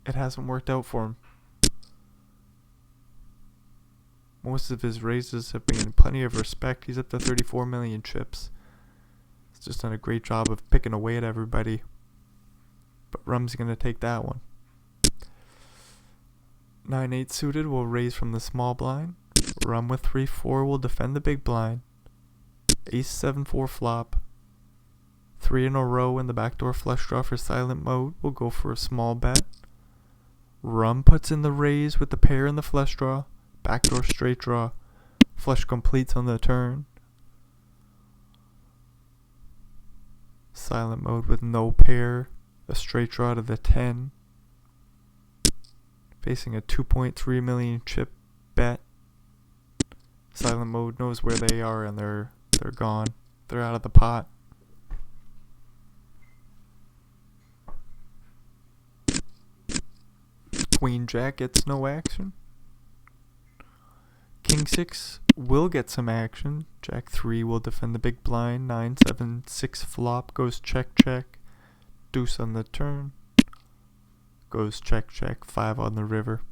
S1: it hasn't worked out for him. Most of his raises have been getting plenty of respect. He's up to 34 million chips. He's just done a great job of picking away at everybody. But Rum's going to take that one. 9-8 suited will raise from the small blind. Rum with 3-4 will defend the big blind. Ace 7-4 flop. 3 in a row in the backdoor flush draw for silent mode. We'll go for a small bet. Rum puts in the raise with the pair in the flush draw. Backdoor straight draw. Flush completes on the turn. Silent mode with no pair. A straight draw to the 10. Facing a 2.3 million chip bet. Silent mode knows where they are and they're gone. They're out of the pot. Queen Jack gets no action. King 6 will get some action. Jack 3 will defend the big blind. 9-7-6 flop goes check check. Deuce on the turn. Goes check check. 5 on the river.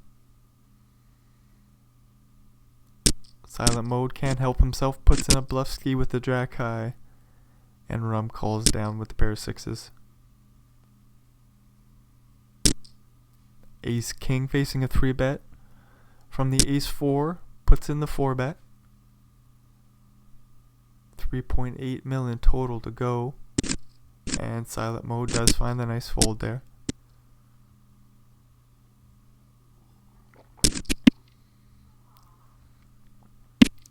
S1: Silent mode can't help himself. Puts in a bluff ski with the jack high. And Rum calls down with the pair of 6s. Ace King facing a 3-bet. From the Ace 4, puts in the 4-bet. 3.8 million total to go. And silent mode does find the nice fold there.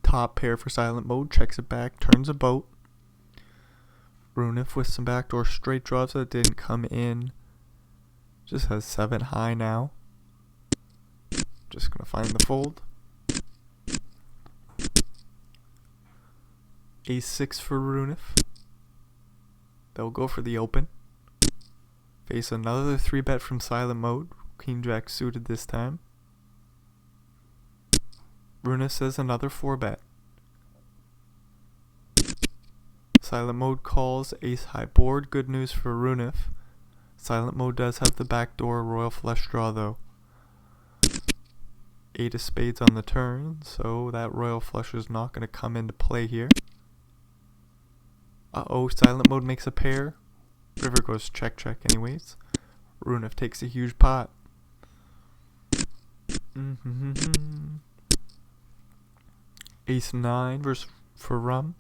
S1: Top pair for silent mode, checks it back, turns a boat. Runef with some backdoor straight draws that didn't come in. Just has 7 high now. Just gonna find the fold. Ace 6 for Runef. They'll go for the open. Face another 3-bet from silent mode. King Jack suited this time. Runef says another 4-bet. Silent mode calls ace high board. Good news for Runef. Silent mode does have the backdoor royal flush draw though. 8 of spades on the turn, so that royal flush is not going to come into play here. Uh-oh, silent mode makes a pair. River goes check check anyways. Runef takes a huge pot. Ace 9 for Rum.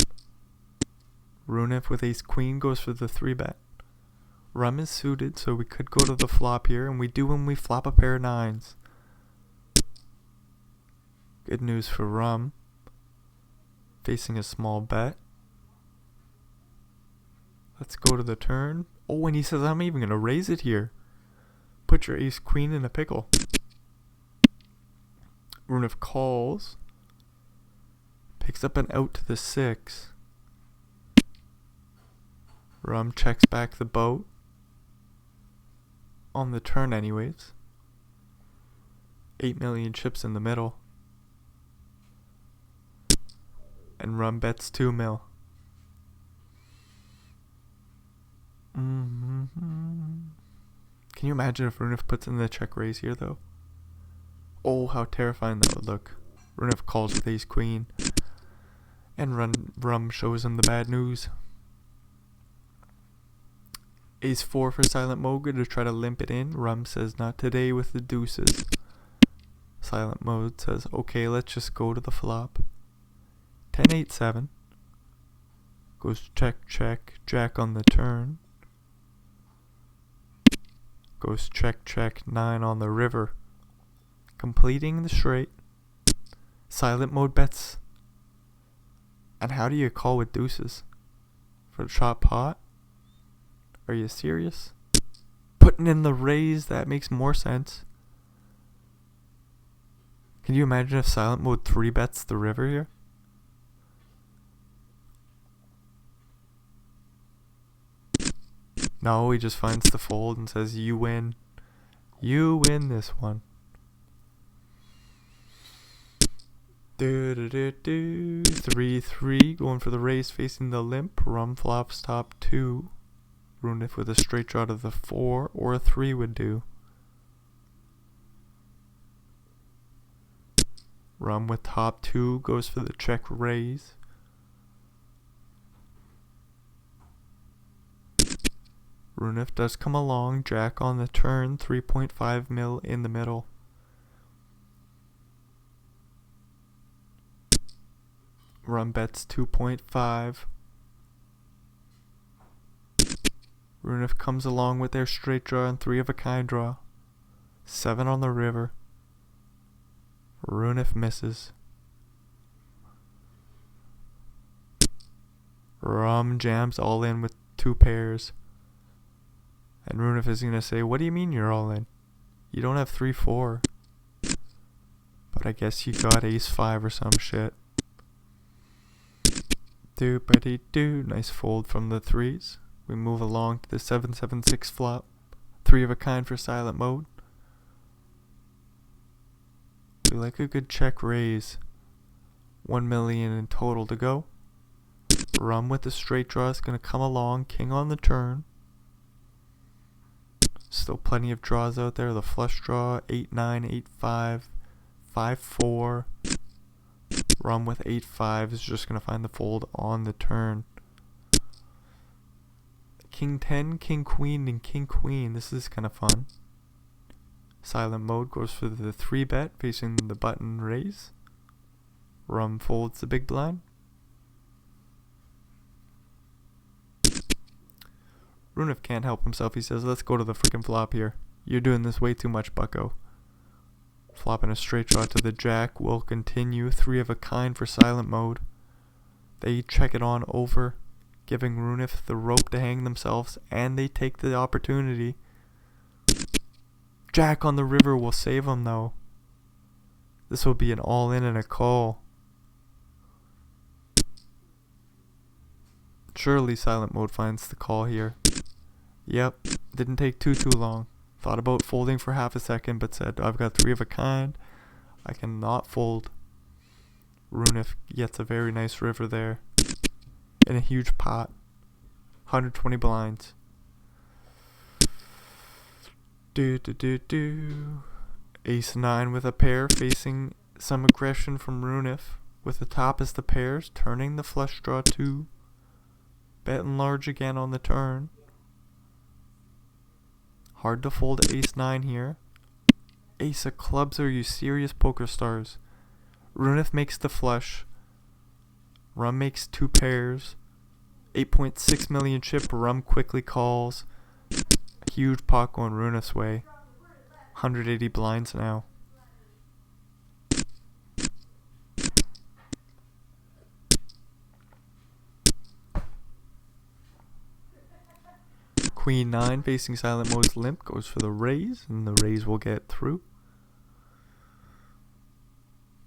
S1: Runef with ace queen goes for the 3-bet. Rum is suited, so we could go to the flop here, and we do when we flop a pair of 9s. Good news for Rum. Facing a small bet. Let's go to the turn. Oh, and he says I'm even going to raise it here. Put your ace queen in a pickle. Runef calls. Picks up an out to the 6. Rum checks back the boat. On the turn anyways. 8 million chips in the middle. And Rum bets 2 mil. Can you imagine if Runef puts in the check raise here though? Oh, how terrifying that would look. Runef calls with ace queen. And Rum shows him the bad news. Ace 4 for silent mode to try to limp it in. Rum says not today with the deuces. Silent mode says okay, let's just go to the flop. 10-8-7. Goes check check, jack on the turn. Goes check check, 9 on the river. Completing the straight. Silent mode bets. And how do you call with deuces? for the shot pot. Are you serious? Putting in the raise, that makes more sense. Can you imagine if silent mode 3-bets the river here? No, he just finds the fold and says, you win. You win this one. 3-3, going for the raise, facing the limp. Rum flops top 2. Runif with a straight draw to the 4 or a 3 would do. Rum with top 2 goes for the check raise. Runif does come along, jack on the turn, 3.5 mil in the middle. Rum bets 2.5. Runif comes along with their straight draw and 3 of a kind draw. 7 on the river. Runif misses. Rum jams all in with 2 pairs. And Runif is going to say, what do you mean you're all in? You don't have 3-4. But I guess you got ace-5 or some shit. Do-ba-dee-do. Nice fold from the 3s. We move along to the 7-7-6 flop. 3 of a kind for silent mode. We like a good check raise. 1 million in total to go. Rum with the straight draw is going to come along. King on the turn. Still plenty of draws out there. The flush draw, 8-9, 8-5, 5-4. Rum with 8-5 is just going to find the fold on the turn. King 10, King Queen, and King Queen. This is kind of fun. Silent mode goes for the 3-bet facing the button raise. Rum folds the big blind. Runif can't help himself. He says, let's go to the freaking flop here. You're doing this way too much, bucko. Flopping a straight draw to the jack will continue. 3 of a kind for silent mode. They check it on over, giving Runif the rope to hang themselves, and they take the opportunity. Jack on the river will save them though. This will be an all-in and a call. Surely silent mode finds the call here. Yep, didn't take too long. Thought about folding for half a second, but said, I've got 3 of a kind. I cannot fold. Runif gets a very nice river there. In a huge pot. 120 blinds. Ace 9 with a pair, facing some aggression from Runif. With the top as the pairs, turning the flush draw 2. Betting large again on the turn. Hard to fold ace 9 here. Ace of clubs, are you serious, poker stars? Runif makes the flush. Rum makes 2 pairs. 8.6 million chip. Rum quickly calls. Huge pot going Runif's way. 180 blinds now. Queen 9 facing silent mode's limp goes for the raise, and the raise will get through.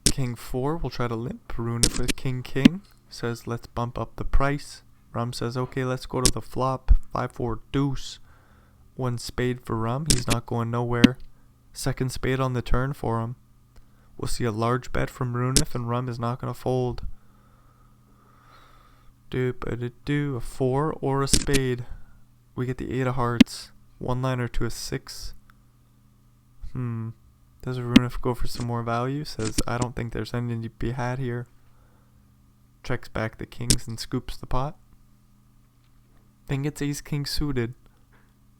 S1: King 4 will try to limp. Runif with King King says let's bump up the price. Rum says okay, let's go to the flop. 5-4 deuce. 1 spade for Rum. He's not going nowhere. 2nd spade on the turn for him. We'll see a large bet from Runif, and Rum is not going to fold. A 4 or a spade. We get the 8 of hearts. 1-liner to a 6. Does Runif go for some more value? Says, I don't think there's anything to be had here. Checks back the kings and scoops the pot. Then gets ace king suited.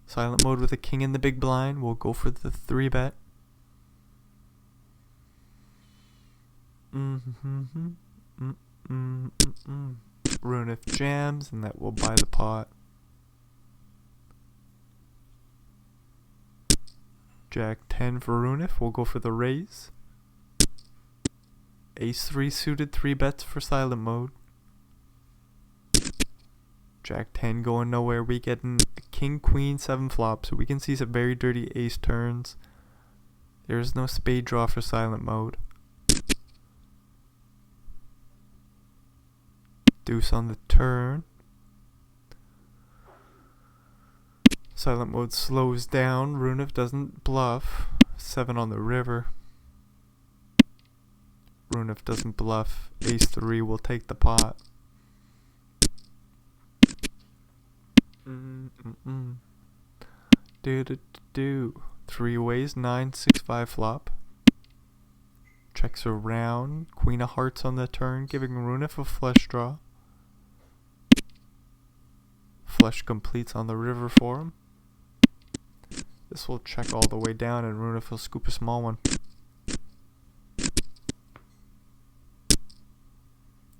S1: Silent mode with a king in the big blind. We'll go for the 3-bet. Runif jams, and that will buy the pot. Jack 10 for Runif. We'll go for the raise. Ace 3 suited, 3 bets for silent mode. Jack 10 going nowhere. We getting king, queen, 7 flop. So we can see some very dirty ace turns. There is no spade draw for silent mode. Deuce on the turn. Silent mode slows down. Runef doesn't bluff. 7 on the river. Runef doesn't bluff. Ace 3 will take the pot. Do. 3 ways. 9, 6, 5 flop. Checks around. Queen of hearts on the turn, giving Runef a flush draw. Flush completes on the river for him. This will check all the way down and Runef will scoop a small one.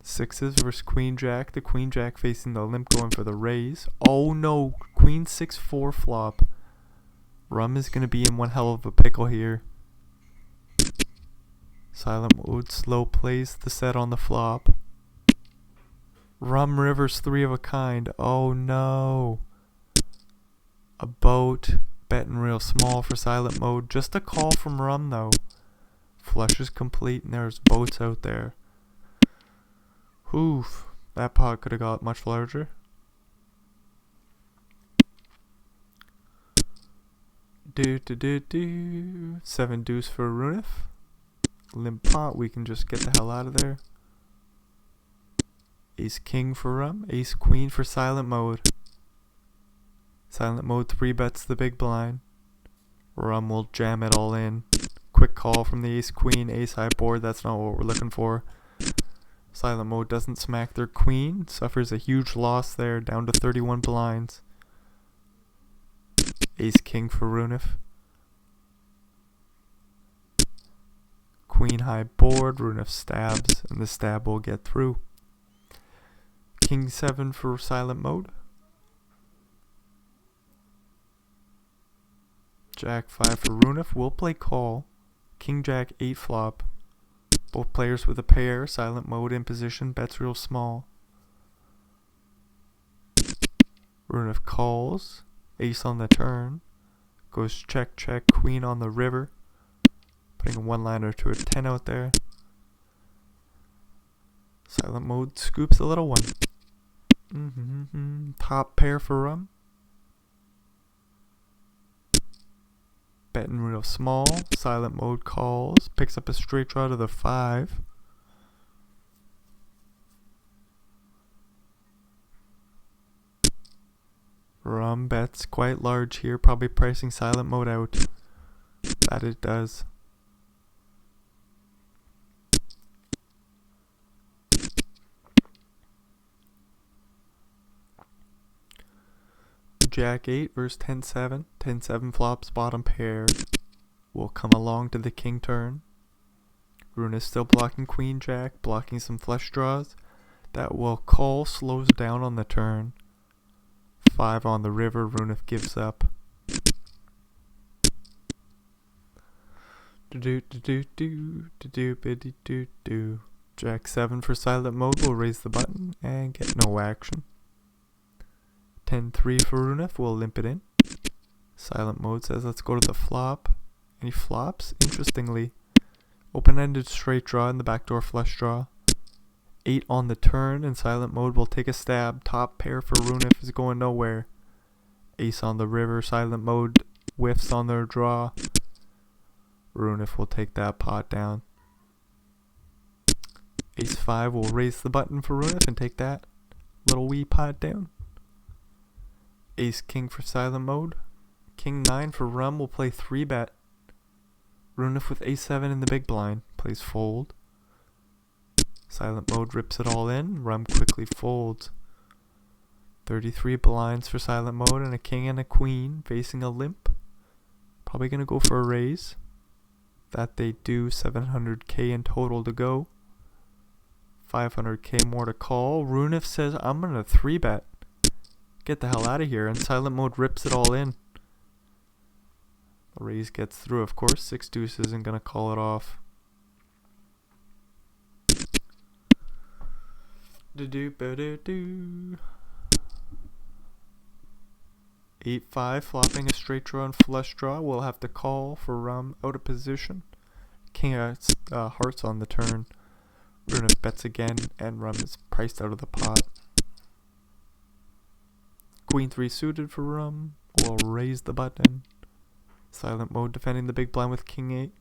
S1: 6s versus queen jack. The queen jack facing the limp going for the raise. Oh no, queen 6-4 flop. Rum is going to be in one hell of a pickle here. Silent mode slow plays the set on the flop. Rum rivers 3 of a kind. Oh no. A boat. Betting real small for silent mode. Just a call from Rum though. Flush is complete and there's boats out there. Oof. That pot could have got much larger. Do. 7 deuce for Runef. Limp pot, we can just get the hell out of there. Ace king for Rum. Ace queen for silent mode. Silent mode 3 bets the big blind. Rum will jam it all in. Quick call from the ace queen. Ace high board, that's not what we're looking for. Silent mode doesn't smack their queen. Suffers a huge loss there, down to 31 blinds. Ace king for Runef. Queen high board. Runef stabs, and the stab will get through. King 7 for silent mode. Jack 5 for Runef. Will play call. King jack 8 flop. Both players with a pair. Silent mode in position. Bets real small. Runef calls. Ace on the turn. Goes check check. Queen on the river. Putting a one-liner to a 10 out there. Silent mode scoops a little one. Top pair for Rum. Betting real small. Silent mode calls. Picks up a straight draw to the 5. Rum bets quite large here. Probably pricing silent mode out. That it does. Jack 8 versus 10-7. 10-7 flops bottom pair. Will come along to the king turn. Runef still blocking queen jack, blocking some flush draws. That will call, slows down on the turn. 5 on the river. Runef gives up. Jack 7 for silent mode will raise the button and get no action. 10-3 for Runef will limp it in. Silent mode says let's go to the flop. And he flops, interestingly. Open-ended straight draw in the backdoor flush draw. 8 on the turn, and silent mode will take a stab. Top pair for Runef is going nowhere. Ace on the river. Silent mode whiffs on their draw. Runef will take that pot down. Ace 5 will raise the button for Runef and take that little wee pot down. Ace king for silent mode. King 9 for Rum will play 3 bet. Runef with ace 7 in the big blind plays fold. Silent mode rips it all in. Rum quickly folds. 33 blinds for silent mode and a king and a queen facing a limp. Probably gonna go for a raise. That they do. 700k in total to go. 500k more to call. Runef says I'm gonna 3 bet. Get the hell out of here, and silent mode rips it all in. The raise gets through, of course. 6 deuce isn't gonna call it off. 8-5, flopping a straight draw and flush draw. We'll have to call for Rum out of position. King hearts on the turn. Runif bets again, and Rum is priced out of the pot. Queen 3 suited for Rum. We'll raise the button. Silent mode defending the big blind with King 8.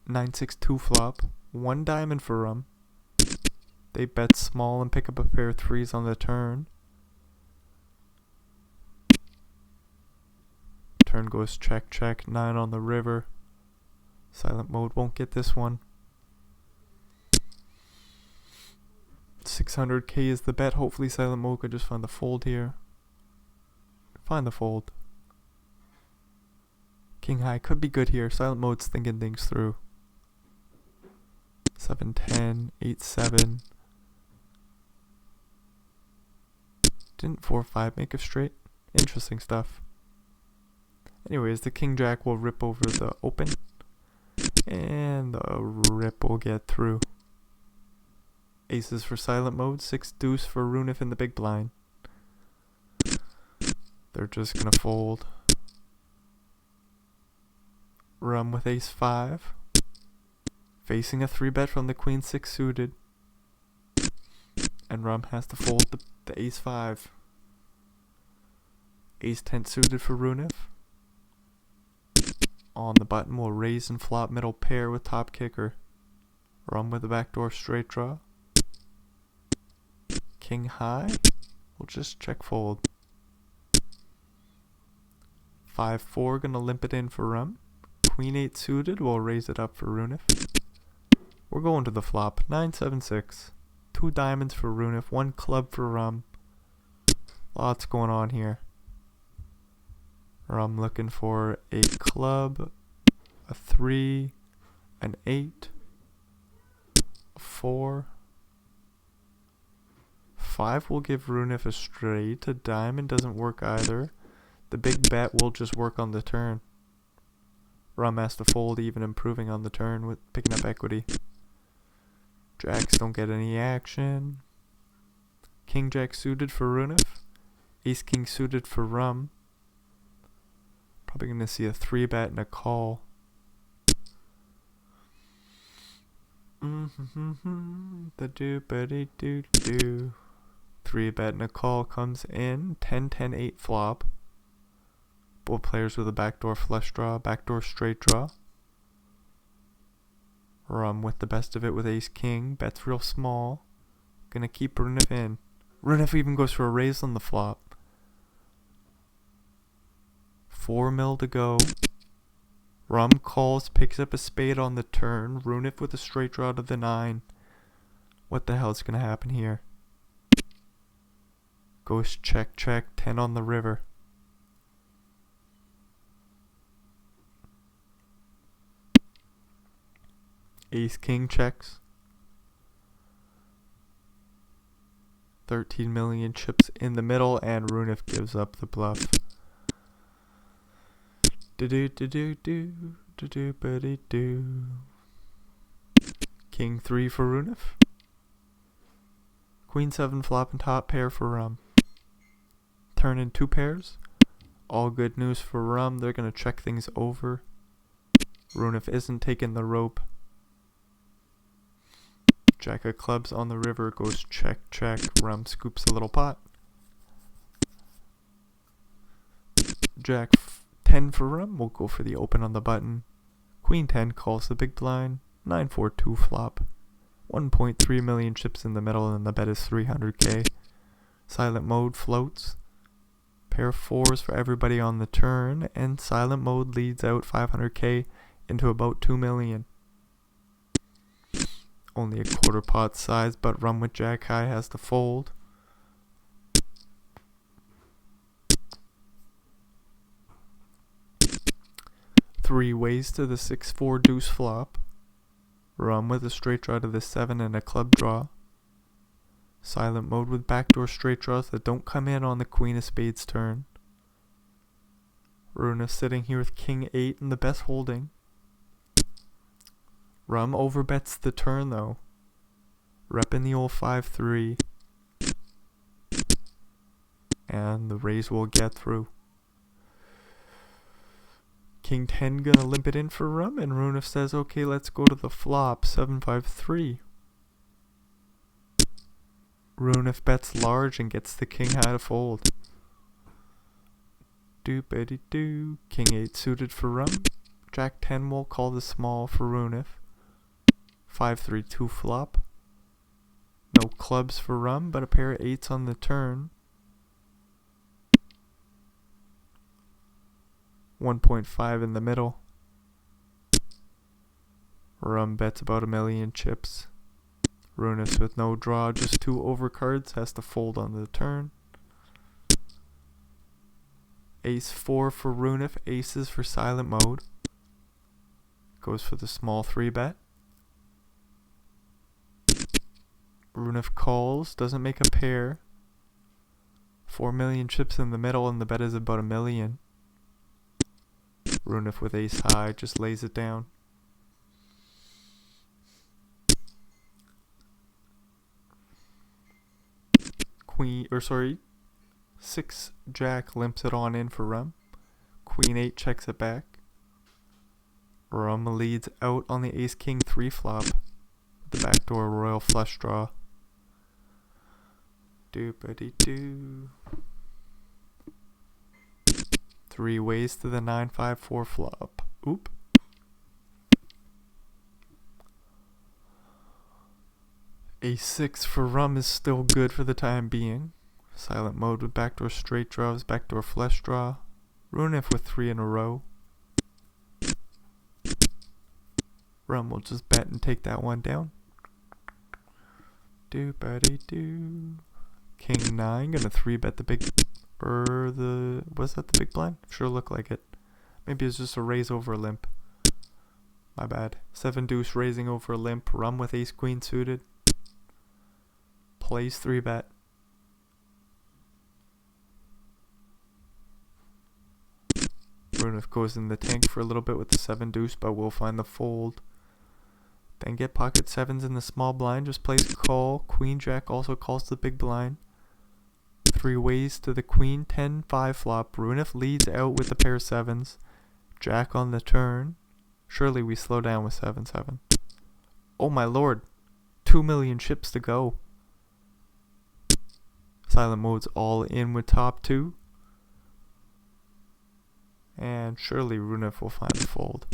S1: 9-6-2 flop. 1 diamond for Rum. They bet small and pick up a pair of 3s on the turn. Turn goes check, check. 9 on the river. Silent mode won't get this one. 600k is the bet. Hopefully Silent mode could just find the fold here. Find the fold. King high could be good here. Silent mode's thinking things through. 7-10, 8-7. Didn't 4-5 make a straight? Interesting stuff. Anyways, the king jack will rip over the open. And the rip will get through. Aces for silent mode. 6 deuce for Runif in the big blind. They're just gonna fold. Rum with ace 5. Facing a 3-bet from the queen 6 suited. And Rum has to fold the ace 5. Ace 10 suited for Runif. On the button will raise and flop middle pair with top kicker. Rum with a backdoor straight draw. King high. We'll just check fold. 5-4 gonna limp it in for Rum. Queen 8 suited, we'll raise it up for Runif. We're going to the flop. 9-7-6. 2 diamonds for Runif, 1 club for Rum. Lots going on here. Rum looking for a club, a 3, an 8, a 4. 5 will give Runif a straight. A diamond doesn't work either. The big bet will just work on the turn. Rum has to fold, even improving on the turn with picking up equity. Jacks don't get any action. King jack suited for Runif. Ace king suited for Rum. Probably going to see a 3-bet and a call. The do-ba-dee-doo-doo. 3-bet and a call comes in. 10-10-8 flop. Both players with a backdoor flush draw, backdoor straight draw. Rum with the best of it with ace king. Bets real small. Gonna keep Runif in. Runif even goes for a raise on the flop. 4 mil to go. Rum calls, picks up a spade on the turn. Runif with a straight draw to the 9. What the hell's gonna happen here? Goes check, check. 10 on the river. Ace king checks. 13 million chips in the middle, and Runif gives up the bluff. Do-do-do-do-do-do-do-ba-dee-do. King 3 for Runif. Queen 7 flop and top pair for Rum. Turn in 2 pairs. All good news for Rum. They're going to check things over. Runif isn't taking the rope. Jack of clubs on the river goes check, check. Rum scoops a little pot. Jack 10 for Rum. We'll go for the open on the button. Queen 10 calls the big blind. 9-4-2 flop. 1.3 million chips in the middle, and the bet is 300k. Silent mode floats. Pair of 4s for everybody on the turn, and silent mode leads out 500k into about 2 million. Only a quarter pot size, but Rum with jack high has to fold. Three ways to the 6-4 deuce flop. Rum with a straight draw to the 7 and a club draw. Silent mode with backdoor straight draws that don't come in on the queen of spades turn. Runif sitting here with king 8 and the best holding. Rum overbets the turn though. Repping the old 5-3. And the raise will get through. King 10 gonna limp it in for Rum, and Runif says, okay, let's go to the flop, 7-5-3. Runif bets large and gets the King high to fold. Doop-a-dee-doo. King 8 suited for Rum. Jack 10 will call the small for Runif. 5-3-2 flop. No clubs for Rum, but a pair of 8s on the turn. 1.5 in the middle. Rum bets about 1,000,000 chips. Runif with no draw, just 2 overcards, has to fold on the turn. Ace 4 for Runif, aces for silent mode. Goes for the small 3-bet. Runif calls, doesn't make a pair. 4,000,000 chips in the middle, and the bet is about 1,000,000. Runif with ace high just lays it down. Queen, 6 Jack limps it on in for Rum. Queen 8 checks it back. Rum leads out on the ace king 3 flop. The backdoor royal flush draw. Doop-a-dee-doo. 3 ways to the 9-5-4 flop. Oop. Ace 6 for Rum is still good for the time being. Silent mode with backdoor straight draws, backdoor flush draw. Runif with 3 in a row. Rum will just bet and take that one down. Doop-a-dee-doo. King 9 gonna 3-bet the big, was that the big blind? Sure looked like it. Maybe it's just a raise over a limp. My bad. 7 deuce raising over a limp. Rum with ace queen suited. Plays 3-bet. Runif goes in the tank for a little bit with the 7 deuce, but will find the fold. Then get pocket 7s in the small blind, just plays call. Queen Jack also calls the big blind. 3 ways to the Queen 10-5 flop. Runif leads out with a pair of 7s. Jack on the turn. Surely we slow down with 7-7. Oh my lord. 2,000,000 chips to go. Silent mode's all in with top 2. And surely Runif will find the fold.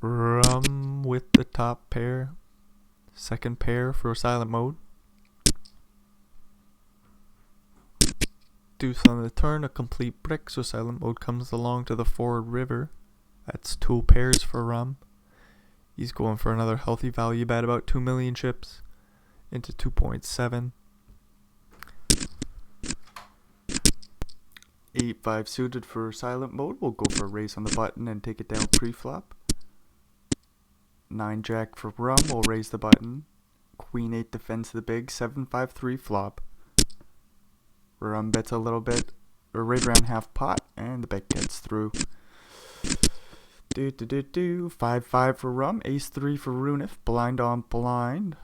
S1: Rum with the top pair. Second pair for silent mode. Deuce on the turn, a complete brick, so silent mode comes along to the forward river. That's 2 pairs for Rum. He's going for another healthy value bet, about 2,000,000 chips into 2.7. 8-5 suited for silent mode. We'll go for a raise on the button and take it down pre-flop. 9 Jack for Rum. We'll raise the button. Queen 8 defends the big. 7-5-3 flop. Rum bets a little bit, or right around half pot, and the bet gets through. 5-5 for Rum. Ace 3 for Runif. Blind on blind.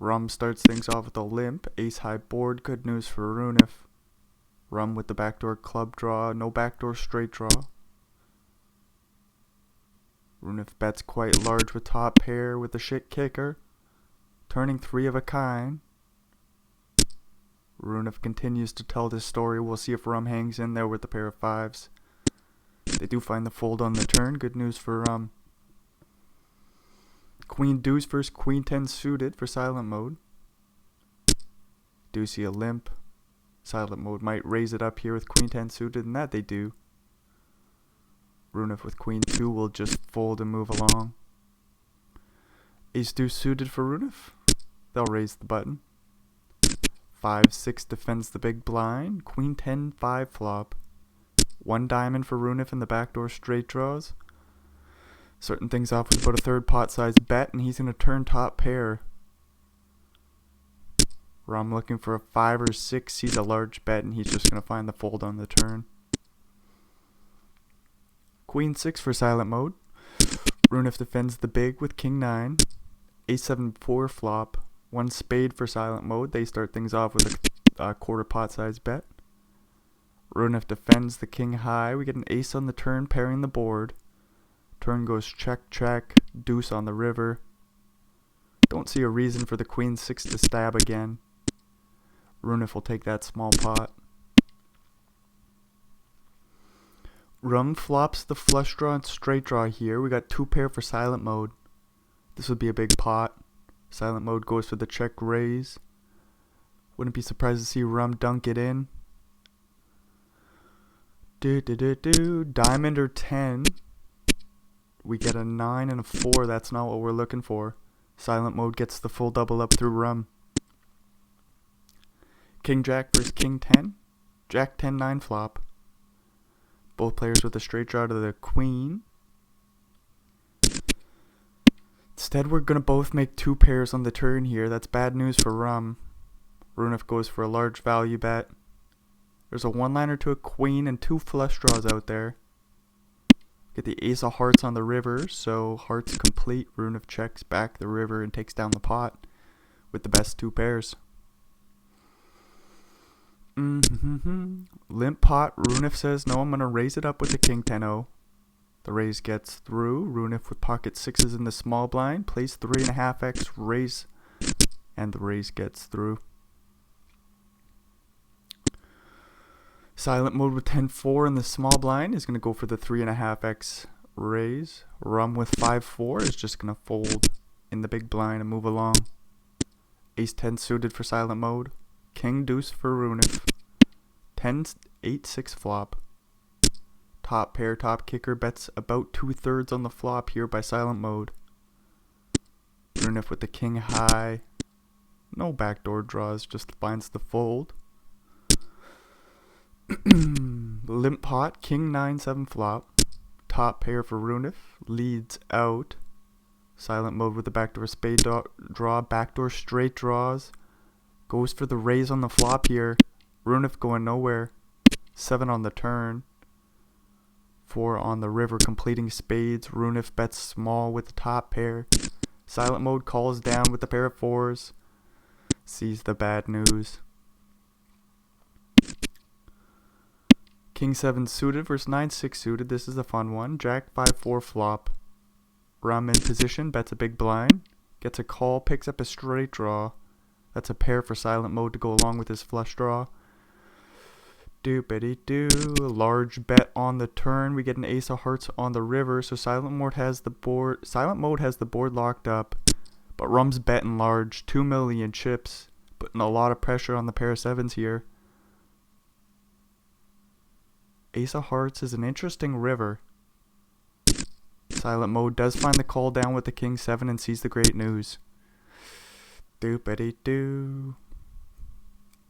S1: Rum starts things off with a limp. Ace high board. Good news for Runif. Rum with the backdoor club draw. No backdoor straight draw. Runif bets quite large with top pair with the shit kicker. Turning 3 of a kind. Runif continues to tell this story. We'll see if Rum hangs in there with a pair of 5s. They do find the fold on the turn. Good news for Rum. Queen deuce versus Queen 10 suited for silent mode. Do see a limp. Silent mode might raise it up here with Queen 10 suited, and that they do. Runif with Queen 2 will just fold and move along. Ace deuce suited for Runif. They'll raise the button. 5-6 defends the big blind. Queen 10-5 flop. 1 diamond for Runif in the backdoor straight draws. Starting things off with about a 3rd pot size bet, and he's going to turn top pair. Rum looking for a 5 or 6. He's a large bet, and he's just going to find the fold on the turn. Queen 6 for silent mode. Runef defends the big with King 9. A7 4 flop. 1 spade for silent mode. They start things off with a quarter pot size bet. Runef defends the King high. We get an ace on the turn, pairing the board. Turn goes check, check, deuce on the river. Don't see a reason for the Queen 6 to stab again. Runef will take that small pot. Rum flops the flush draw and straight draw here. We got 2 pair for silent mode. This would be a big pot. Silent mode goes for the check raise. Wouldn't be surprised to see Rum dunk it in. Diamond or 10. We get a 9 and a 4. That's not what we're looking for. Silent mode gets the full double up through Rum. King Jack versus King 10. Jack 10 9 flop. Both players with a straight draw to the Queen. Instead, we're going to both make 2 pairs on the turn here. That's bad news for Rum. Runef goes for a large value bet. There's a one-liner to a Queen and 2 flush draws out there. Get the ace of hearts on the river, so hearts complete. Runef checks back the river and takes down the pot with the best 2 pairs. Limp pot. Runef says, no, I'm going to raise it up with the King 10-0. The raise gets through. Runef with pocket 6s in the small blind. Plays 3.5x raise. And the raise gets through. Silent mode with 10-4 in the small blind is going to go for the 3.5x raise. Rum with 5-4 is just going to fold in the big blind and move along. Ace 10 suited for silent mode. King deuce for Runef. 10-8-6 flop. Top pair, top kicker bets about 2/3 on the flop here by silent mode. Runef with the King high. No backdoor draws, just finds the fold. Limp pot, King 9-7 flop. Top pair for Runef. Leads out. Silent mode with the backdoor spade draw. Backdoor straight draws. Goes for the raise on the flop here. Runef going nowhere. 7 on the turn. 4 on the river completing spades. Runef bets small with the top pair. Silent mode calls down with the pair of 4s. Sees the bad news. King 7 suited versus 9-6 suited. This is a fun one. Jack 5-4 flop. Rum in position, bets a big blind. Gets a call, picks up a straight draw. That's a pair for silent mode to go along with his flush draw. Doopity-doo. Large bet on the turn. We get an ace of hearts on the river, so silent mode has the board locked up. But Rum's betting large. 2 million chips. Putting a lot of pressure on the pair of 7s here. Ace of hearts is an interesting river. Silent mode does find the call down with the King 7 and sees the great news. Doopity-doo.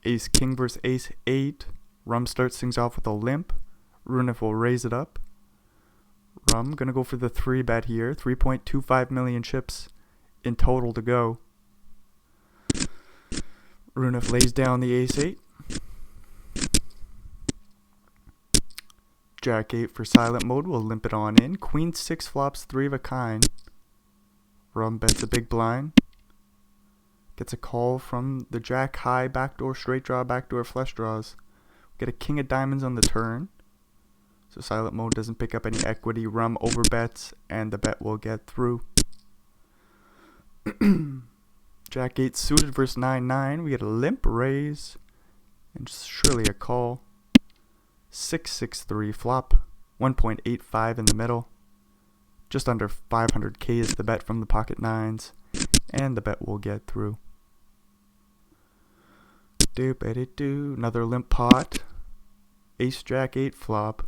S1: Ace King versus Ace 8. Rum starts things off with a limp. Runef will raise it up. Rum gonna go for the 3 bet here. 3.25 million chips in total to go. Runef lays down the Ace 8. Jack 8 for silent mode will limp it on in. Queen 6 flops 3 of a kind. Rum bets a big blind. Gets a call from the Jack high, backdoor straight draw, backdoor flush draws. Get a King of diamonds on the turn. So silent mode doesn't pick up any equity. Rum overbets and the bet will get through. Jack 8 suited versus 9-9. We get a limp raise and surely a call. 6-6-3 flop. 1.85 in the middle. Just under 500k is the bet from the pocket 9s. And the bet will get through. Doop-a-dee-doo. Another limp pot. Ace Jack 8 flop.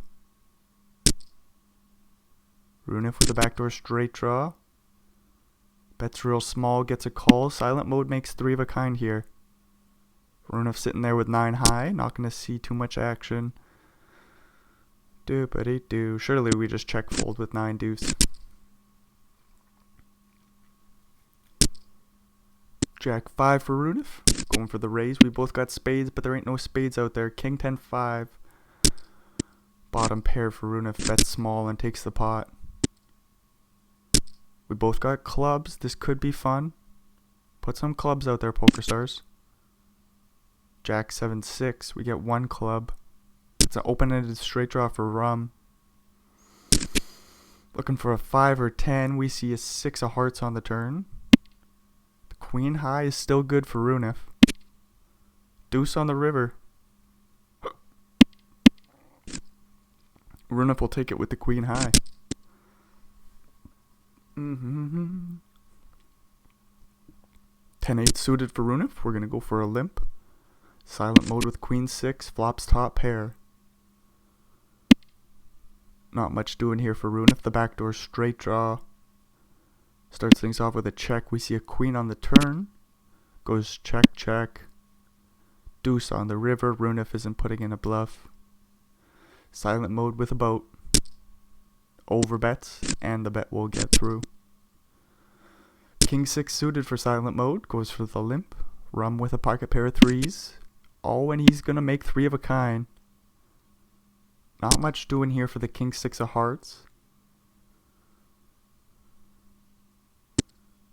S1: Runef with a backdoor straight draw. Bets real small, gets a call. Silent mode makes 3 of a kind here. Runef sitting there with 9 high. Not going to see too much action. Doop-a-dee-doo. Surely we just check fold with 9 deuce. Jack 5 for Runef. Going for the raise. We both got spades, but there ain't no spades out there. King 10-5. Bottom pair for Runef bets small and takes the pot. We both got clubs. This could be fun. Put some clubs out there, poker stars. Jack 7-6. We get one club. It's an open-ended straight draw for Rum. Looking for a 5 or 10. We see a 6 of hearts on the turn. The queen high is still good for Runef. Deuce on the river. Runef will take it with the queen high. 10-8 suited for Runef. We're going to go for a limp. Silent mode with queen 6. Flops top pair. Not much doing here for Runef. The backdoor straight draw. Starts things off with a check. We see a queen on the turn. Goes check, check. Deuce on the river. Runef isn't putting in a bluff. Silent mode with a boat. Overbets, and the bet will get through. King 6 suited for silent mode. Goes for the limp. Rum with a pocket pair of 3s. Oh, and he's going to make 3 of a kind. Not much doing here for the king 6 of hearts.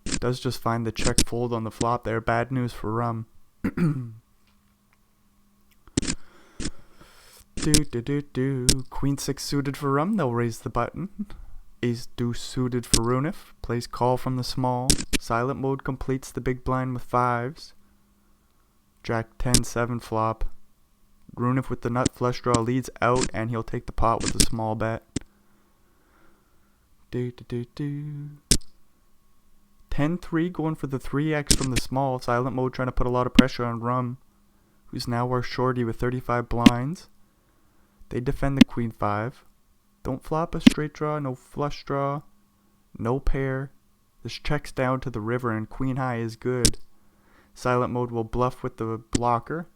S1: Does just find the check fold on the flop there. Bad news for Rum. Queen 6 suited for Rum. They'll raise the button. Ace deuce suited for Runef. Plays call from the small. Silent mode completes the big blind with 5s. Jack 10-7 flop. Runef with the nut flush draw leads out, and he'll take the pot with a small bet. 10-3 going for the 3x from the small. Silent mode trying to put a lot of pressure on Rum, who's now our shorty with 35 blinds. They defend the queen 5. Don't flop a straight draw, no flush draw, no pair. This checks down to the river, and queen high is good. Silent mode will bluff with the blocker.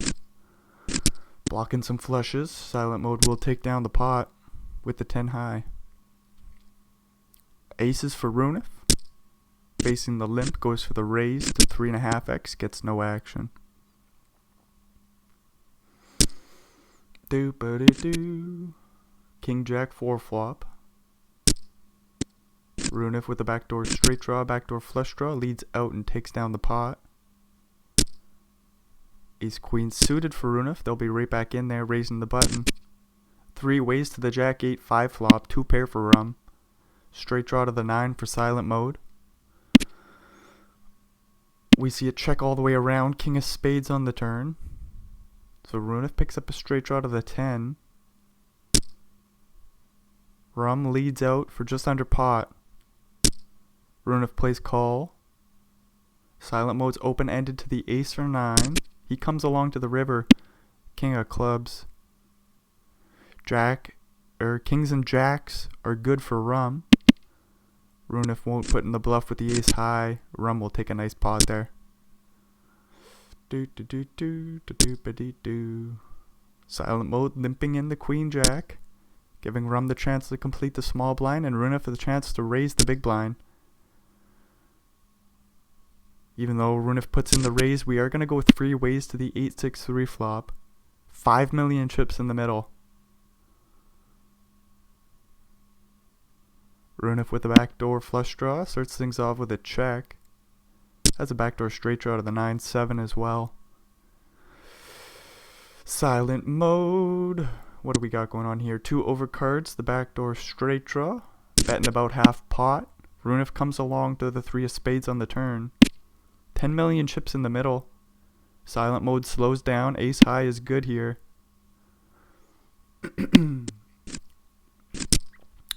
S1: Blocking some flushes. Silent mode will take down the pot with the 10 high. Aces for Runef. Facing the limp, goes for the raise to 3.5x, gets no action. King Jack 4 flop. Runef with the backdoor straight draw, backdoor flush draw, leads out and takes down the pot. Ace Queen suited for Runef. They'll be right back in there raising the button. 3 ways to the Jack 8-5 flop, 2 pair for Rum. Straight draw to the 9 for silent mode. We see a check all the way around. King of spades on the turn. So Runef picks up a straight draw to the 10. Rum leads out for just under pot. Runef plays call. Silent mode's open-ended to the ace or 9. He comes along to the river. King of clubs. Kings and jacks are good for Rum. Runef won't put in the bluff with the ace high. Rum will take a nice pot there. Silent mode limping in the queen jack, giving Rum the chance to complete the small blind, and Runef the chance to raise the big blind. Even though Runef puts in the raise, we are going to go 3 ways to the 8-6-3 flop. 5 million chips in the middle. Runef with the backdoor flush draw starts things off with a check. Has a backdoor straight draw to the 9-7 as well. Silent mode. What do we got going on here? 2 overcards, the backdoor straight draw. Betting about half pot. Runef comes along to the 3 of spades on the turn. 10 million chips in the middle. Silent mode slows down. Ace high is good here.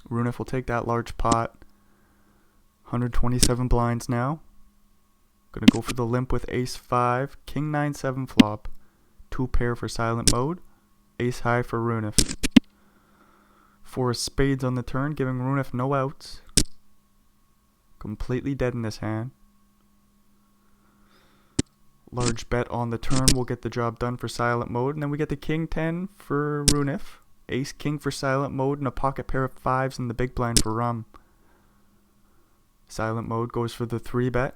S1: Runef will take that large pot. 127 blinds now. Gonna go for the limp with ace 5. King 9-7 flop. 2 pair for silent mode. Ace high for Runef. 4 spades on the turn, giving Runef no outs. Completely dead in this hand. Large bet on the turn will get the job done for silent mode. And then we get the king 10 for Runef. Ace king for silent mode, and a pocket pair of 5s in the big blind for Rum. Silent mode goes for the 3 bet.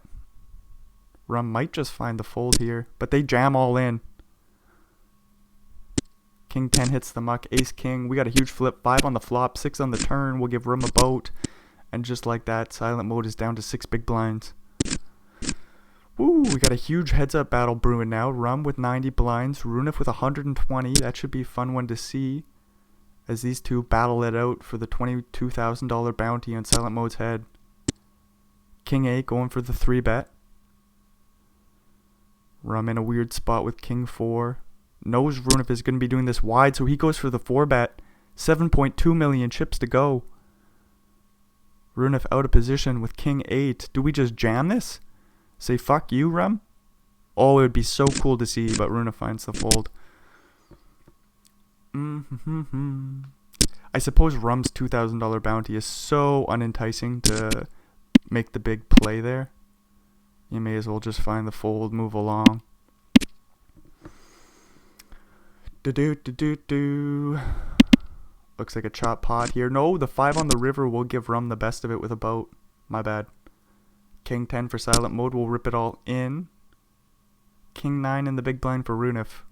S1: Rum might just find the fold here, but they jam all in. King 10 hits the muck. Ace King. We got a huge flip. 5 on the flop. 6 on the turn. We'll give Rum a boat. And just like that, silent mode is down to 6 big blinds. Woo, we got a huge heads-up battle brewing now. Rum with 90 blinds. Runif with 120. That should be a fun one to see, as these two battle it out for the $22,000 bounty on silent mode's head. King 8 going for the 3-bet. Rum in a weird spot with King 4. Knows Runif is going to be doing this wide, so he goes for the 4-bet. 7.2 million chips to go. Runif out of position with King 8. Do we just jam this? Say fuck you, Rum? Oh, it would be so cool to see, but Runif finds the fold. I suppose Rum's $2,000 bounty is so unenticing to make the big play there. You may as well just find the fold, move along. Looks like a chop pot here. No, the 5 on the river will give Rum the best of it with a boat. My bad. King 10 for silent mode will rip it all in. King 9 in the big blind for Runif.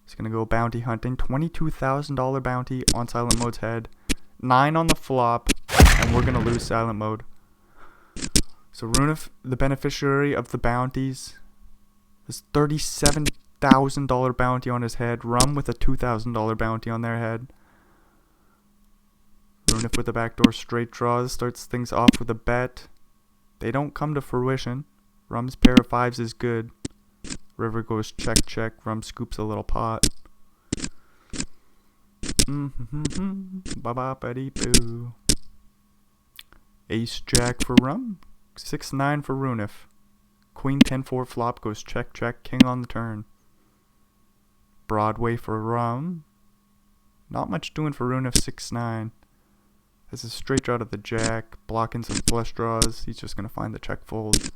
S1: He's going to go bounty hunting. $22,000 bounty on silent mode's head. 9 on the flop. And we're going to lose silent mode. So Runif, the beneficiary of the bounties, has $37,000 bounty on his head. Rum with a $2,000 bounty on their head. Runif with the backdoor straight draws starts things off with a bet. They don't come to fruition. Rum's pair of 5s is good. River goes check check. Rum scoops a little pot. Ba-ba-ba-dee-boo. Ace Jack for Rum. 6-9 for Runif. Queen 10-4 flop goes check check. King on the turn. Broadway for Rum. Not much doing for Runif. 6-9. Has a straight draw to the jack. Blocking some flush draws. He's just going to find the check fold.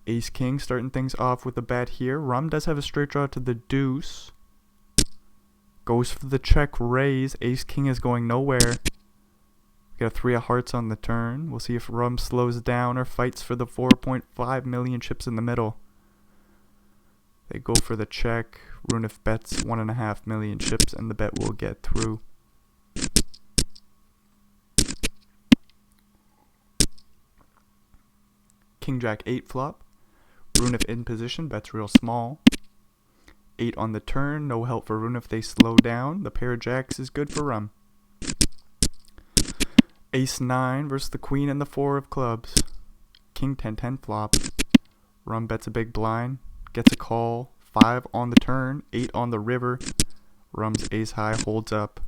S1: Ace King starting things off with a bet here. Rum does have a straight draw to the deuce. Goes for the check raise. Ace King is going nowhere. We got a 3 of hearts on the turn. We'll see if Rum slows down or fights for the 4.5 million chips in the middle. They go for the check. Runif bets 1.5 million chips and the bet will get through. King Jack 8 flop. Runif in position, bets real small. 8 on the turn, no help for Runif, they slow down. The pair of jacks is good for Rum. Ace 9 versus the queen and the 4 of clubs. King 10-10 flop. Rum bets a big blind, gets a call. 5 on the turn, 8 on the river. Rum's ace high holds up.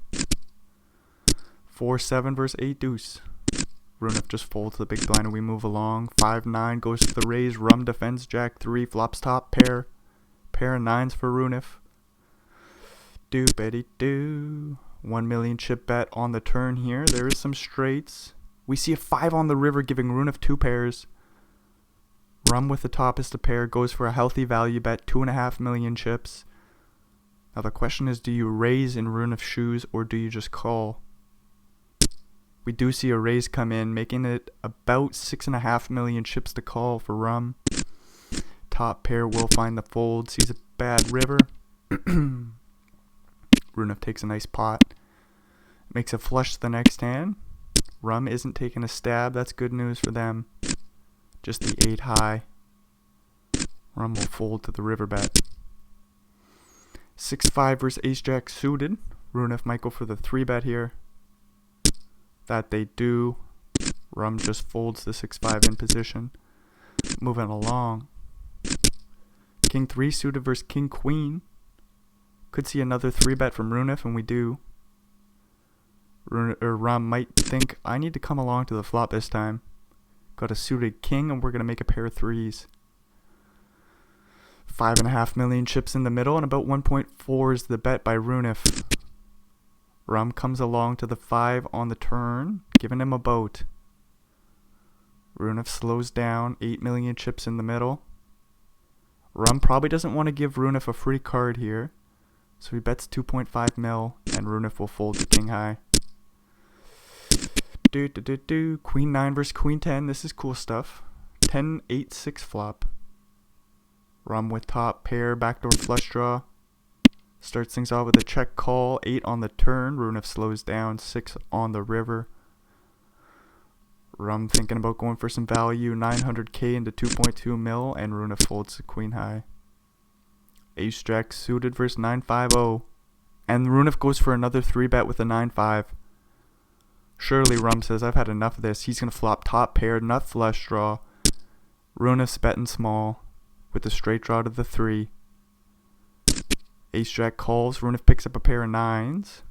S1: 4-7 versus 8 deuce. Runif just folds the big blind and we move along. 5-9 goes to the raise. Rum defends jack 3, flops top pair. Pair of 9s for Runif. Do-betty-do. 1 million chip bet on the turn here. There is some straights. We see a 5 on the river giving Runif 2 pairs. Rum with the top is the pair. Goes for a healthy value bet. 2.5 million chips. Now the question is, do you raise in Runif's shoes or do you just call? We do see a raise come in, making it about 6.5 million chips to call for Rum. Top pair will find the fold. Sees a bad river. Runif takes a nice pot. Makes a flush the next hand. Rum isn't taking a stab. That's good news for them. Just the 8 high. Rum will fold to the river bet. 6-5 versus Ace Jack suited. Runif might go for the 3-bet here. That they do. Rum just folds the 6-5 in position. Moving along. King 3 suited versus King Queen. Could see another 3-bet from Runif, and we do. Rum might think, I need to come along to the flop this time. Got a suited king, and we're going to make a pair of 3s. 5.5 million chips in the middle, and about 1.4 is the bet by Runif. Rum comes along to the 5 on the turn, giving him a boat. Runif slows down, 8 million chips in the middle. Rum probably doesn't want to give Runif a free card here, so he bets 2.5 mil, and Runif will fold to king high. Queen 9 versus Queen 10, this is cool stuff. 10-8-6 flop. Rum with top pair, backdoor flush draw. Starts things off with a check call, 8 on the turn. Runef slows down, 6 on the river. Rum thinking about going for some value, 900k into 2.2 mil, and Runef folds the queen high. Ace Jack suited versus 950, and Runef goes for another 3-bet with a 9-5. Surely Rum says, I've had enough of this. He's going to flop top pair, nut flush draw. Runef's betting small with a straight draw to the 3. Ace Jack calls. Runef picks up a pair of 9s.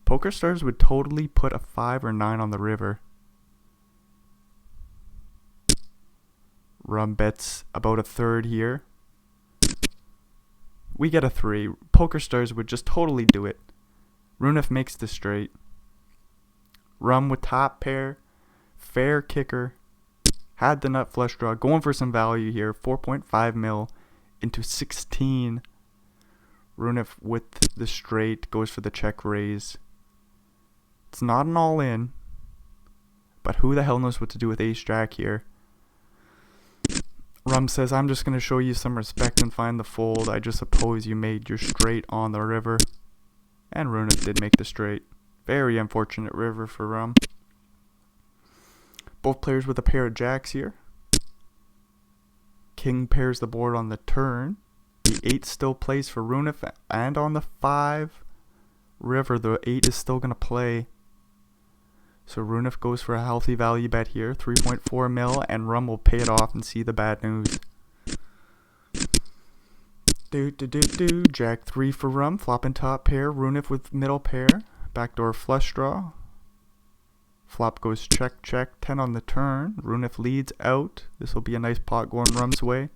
S1: Poker Stars would totally put a 5 or 9 on the river. Rum bets about a third here. We get a 3. Poker Stars would just totally do it. Runef makes the straight. Rum with top pair. Fair kicker. Had the nut flush draw. Going for some value here. 4.5 mil into 16. Runef with the straight goes for the check raise. It's not an all-in, but who the hell knows what to do with Ace Jack here. Rum says, I'm just going to show you some respect and find the fold. I just suppose you made your straight on the river. And Runef did make the straight. Very unfortunate river for Rum. Both players with a pair of jacks here. King pairs the board on the turn. The 8 still plays for Runef, and on the 5 river, the 8 is still going to play. So Runef goes for a healthy value bet here, 3.4 mil, and Rum will pay it off and see the bad news. Jack 3 for Rum, flopping top pair, Runef with middle pair, backdoor flush draw. Flop goes check, check, 10 on the turn. Runef leads out. This will be a nice pot going Rum's way,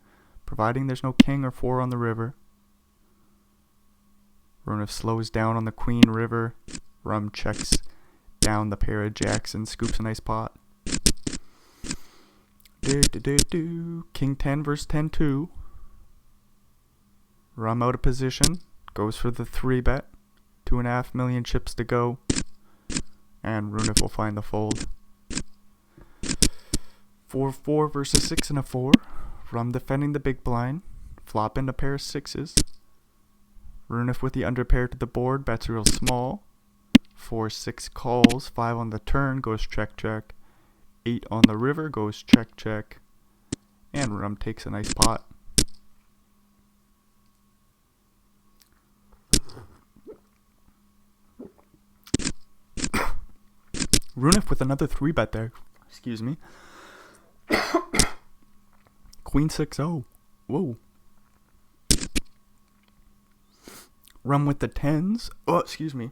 S1: providing there's no king or 4 on the river. Runef slows down on the queen river. Rum checks down the pair of jacks and scoops a nice pot. King 10 versus 10-2. Rum out of position. Goes for the 3-bet. 2.5 million chips to go. And Runef will find the fold. 4-4 versus 6 and a 4. Rum defending the big blind. Flop into pair of 6s. Runef with the underpair to the board. Bets real small. 4-6 calls. 5 on the turn. Goes check, check. 8 on the river. Goes check, check. And Rum takes a nice pot. Runef with another 3-bet there. Excuse me. Queen 6-0. Whoa. Rum with the 10s. Oh, excuse me.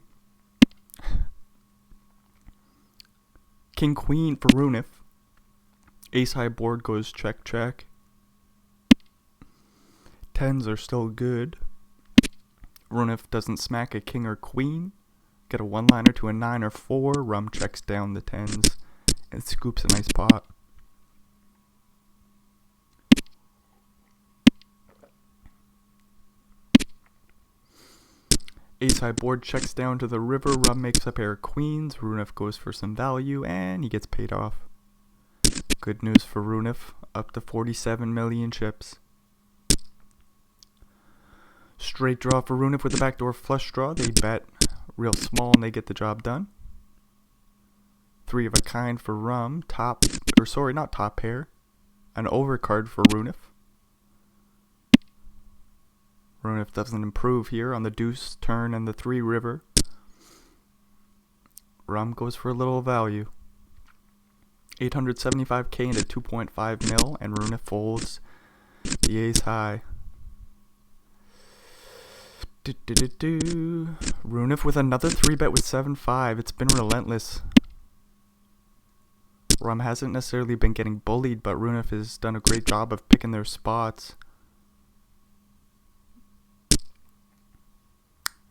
S1: King Queen for Runef. Ace high board goes check, check. 10s are still good. Runef doesn't smack a king or queen. Get a 1-liner to a 9 or 4. Rum checks down the 10s and scoops a nice pot. Ace high board checks down to the river. Rum makes a pair of queens. Runef goes for some value and he gets paid off. Good news for Runef. Up to 47 million chips. Straight draw for Runef with a backdoor flush draw. They bet real small and they get the job done. 3 of a kind for Rum. Not top pair. An overcard for Runef. Runef doesn't improve here on the deuce, turn, and the 3 river. Rum goes for a little value. 875k into 2.5 mil, and Runef folds the ace high. Runef with another 3-bet with 7-5. It's been relentless. Rum hasn't necessarily been getting bullied, but Runef has done a great job of picking their spots.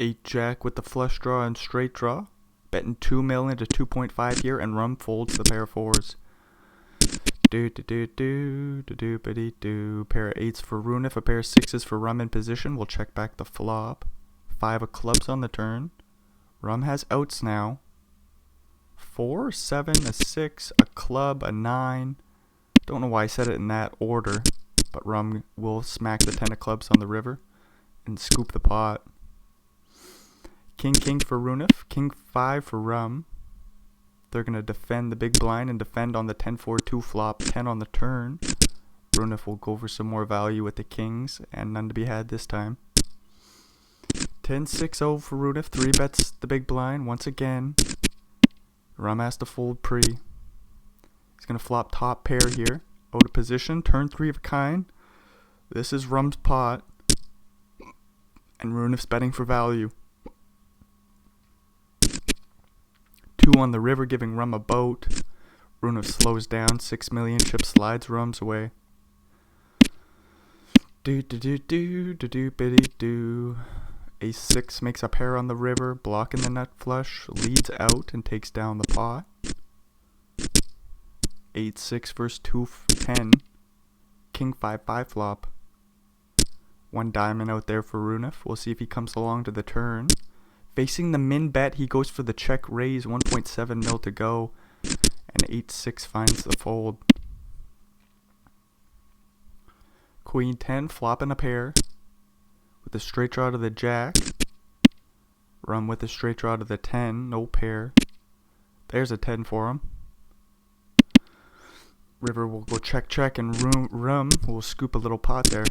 S1: 8 jack with the flush draw and straight draw. Betting 2 mil into 2.5 here, and Rum folds the pair of 4s. Pair of 8s for Runef, a pair of 6s for Rum in position. We'll check back the flop. 5 of clubs on the turn. Rum has outs now. 4, 7, a 6, a club, a 9. Don't know why I said it in that order. but Rum will smack the 10 of clubs on the river and scoop the pot. King king for Runif, king 5 for Rum. They're going to defend the big blind and defend on the 10-4-2 flop, 10 on the turn. Runif will go for some more value with the kings, and none to be had this time. 10-6-0 for Runif, 3 bets the big blind once again. Rum has to fold pre. He's going to flop top pair here. Out of position, turn 3 of a kind. This is Rum's pot. And Runif's betting for value. 2 on the river, giving Rum a boat. Runif slows down, 6 million, chip slides Rum's away. Do. Ace 6 makes a pair on the river, blocking the nut flush, leads out and takes down the pot. 8-6 versus 2-10. King 5-5 flop. 1 diamond out there for Runif. We'll see if he comes along to the turn. Facing the min bet, he goes for the check raise, 1.7 mil to go. And 8-6 finds the fold. Queen 10 flopping a pair. With a straight draw to the jack. Rum with a straight draw to the 10, no pair. There's a 10 for him. River will go check and Rum will scoop a little pot there.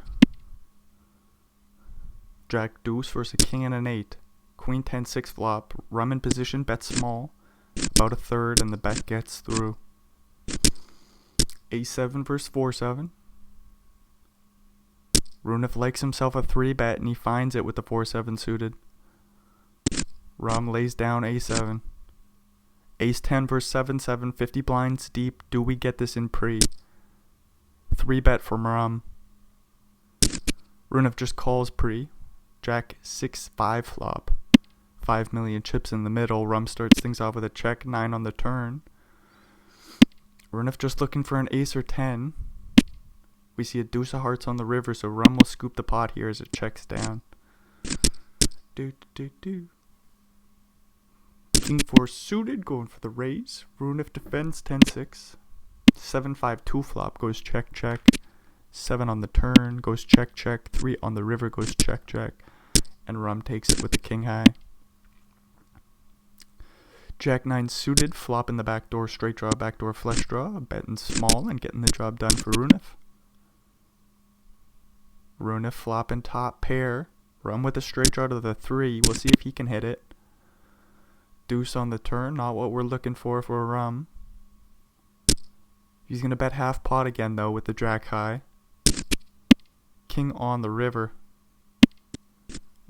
S1: Jack deuce versus a king and an 8. Queen 10-6 flop. Rum in position, bet small. About a third and the bet gets through. A7 versus 4-7. Runif likes himself a 3 bet and he finds it with the 4-7 suited. Rum lays down A7. Ace 10 versus 7-7, 50 blinds deep. Do we get this in pre? 3 bet from Rum. Runif just calls pre. Jack 6-5 flop. 5 million chips in the middle. Rum starts things off with a check, 9 on the turn. Runif just looking for an ace or 10. We see a deuce of hearts on the river, so Rum will scoop the pot here as it checks down. King 4 suited, going for the raise. Runif defends 10-6. 7-5-2 flop goes check. 7 on the turn goes check. 3 on the river goes check. And Rum takes it with the king high. Jack 9 suited, flop in the backdoor straight draw, backdoor flush draw, betting small and getting the job done for Runif. Runif flopping top pair. Rum with a straight draw to the 3. We'll see if he can hit it. Deuce on the turn, not what we're looking for Rum. He's going to bet half pot again though with the jack high. King on the river.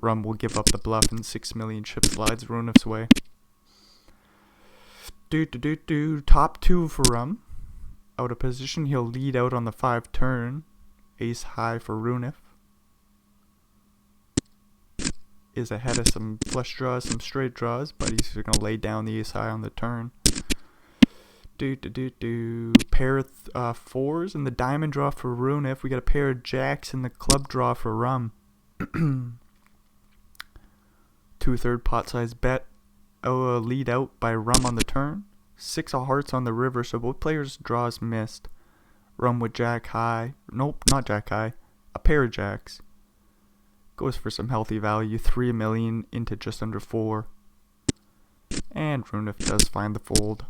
S1: Rum will give up the bluff and 6 million chip slides Runif's way. Top 2 for Rum. Out of position, he'll lead out on the 5 turn. Ace high for Runif. Is ahead of some flush draws, some straight draws, but he's going to lay down the ace high on the turn. Pair of 4s and the diamond draw for Runif. We got a pair of jacks and the club draw for Rum. 2/3 pot size bet. Lead out by Rum on the turn. 6 of hearts on the river, so both players' draws missed. Rum with jack high. Nope, not jack high. A pair of jacks. Goes for some healthy value. 3 million into just under 4. And Runif does find the fold.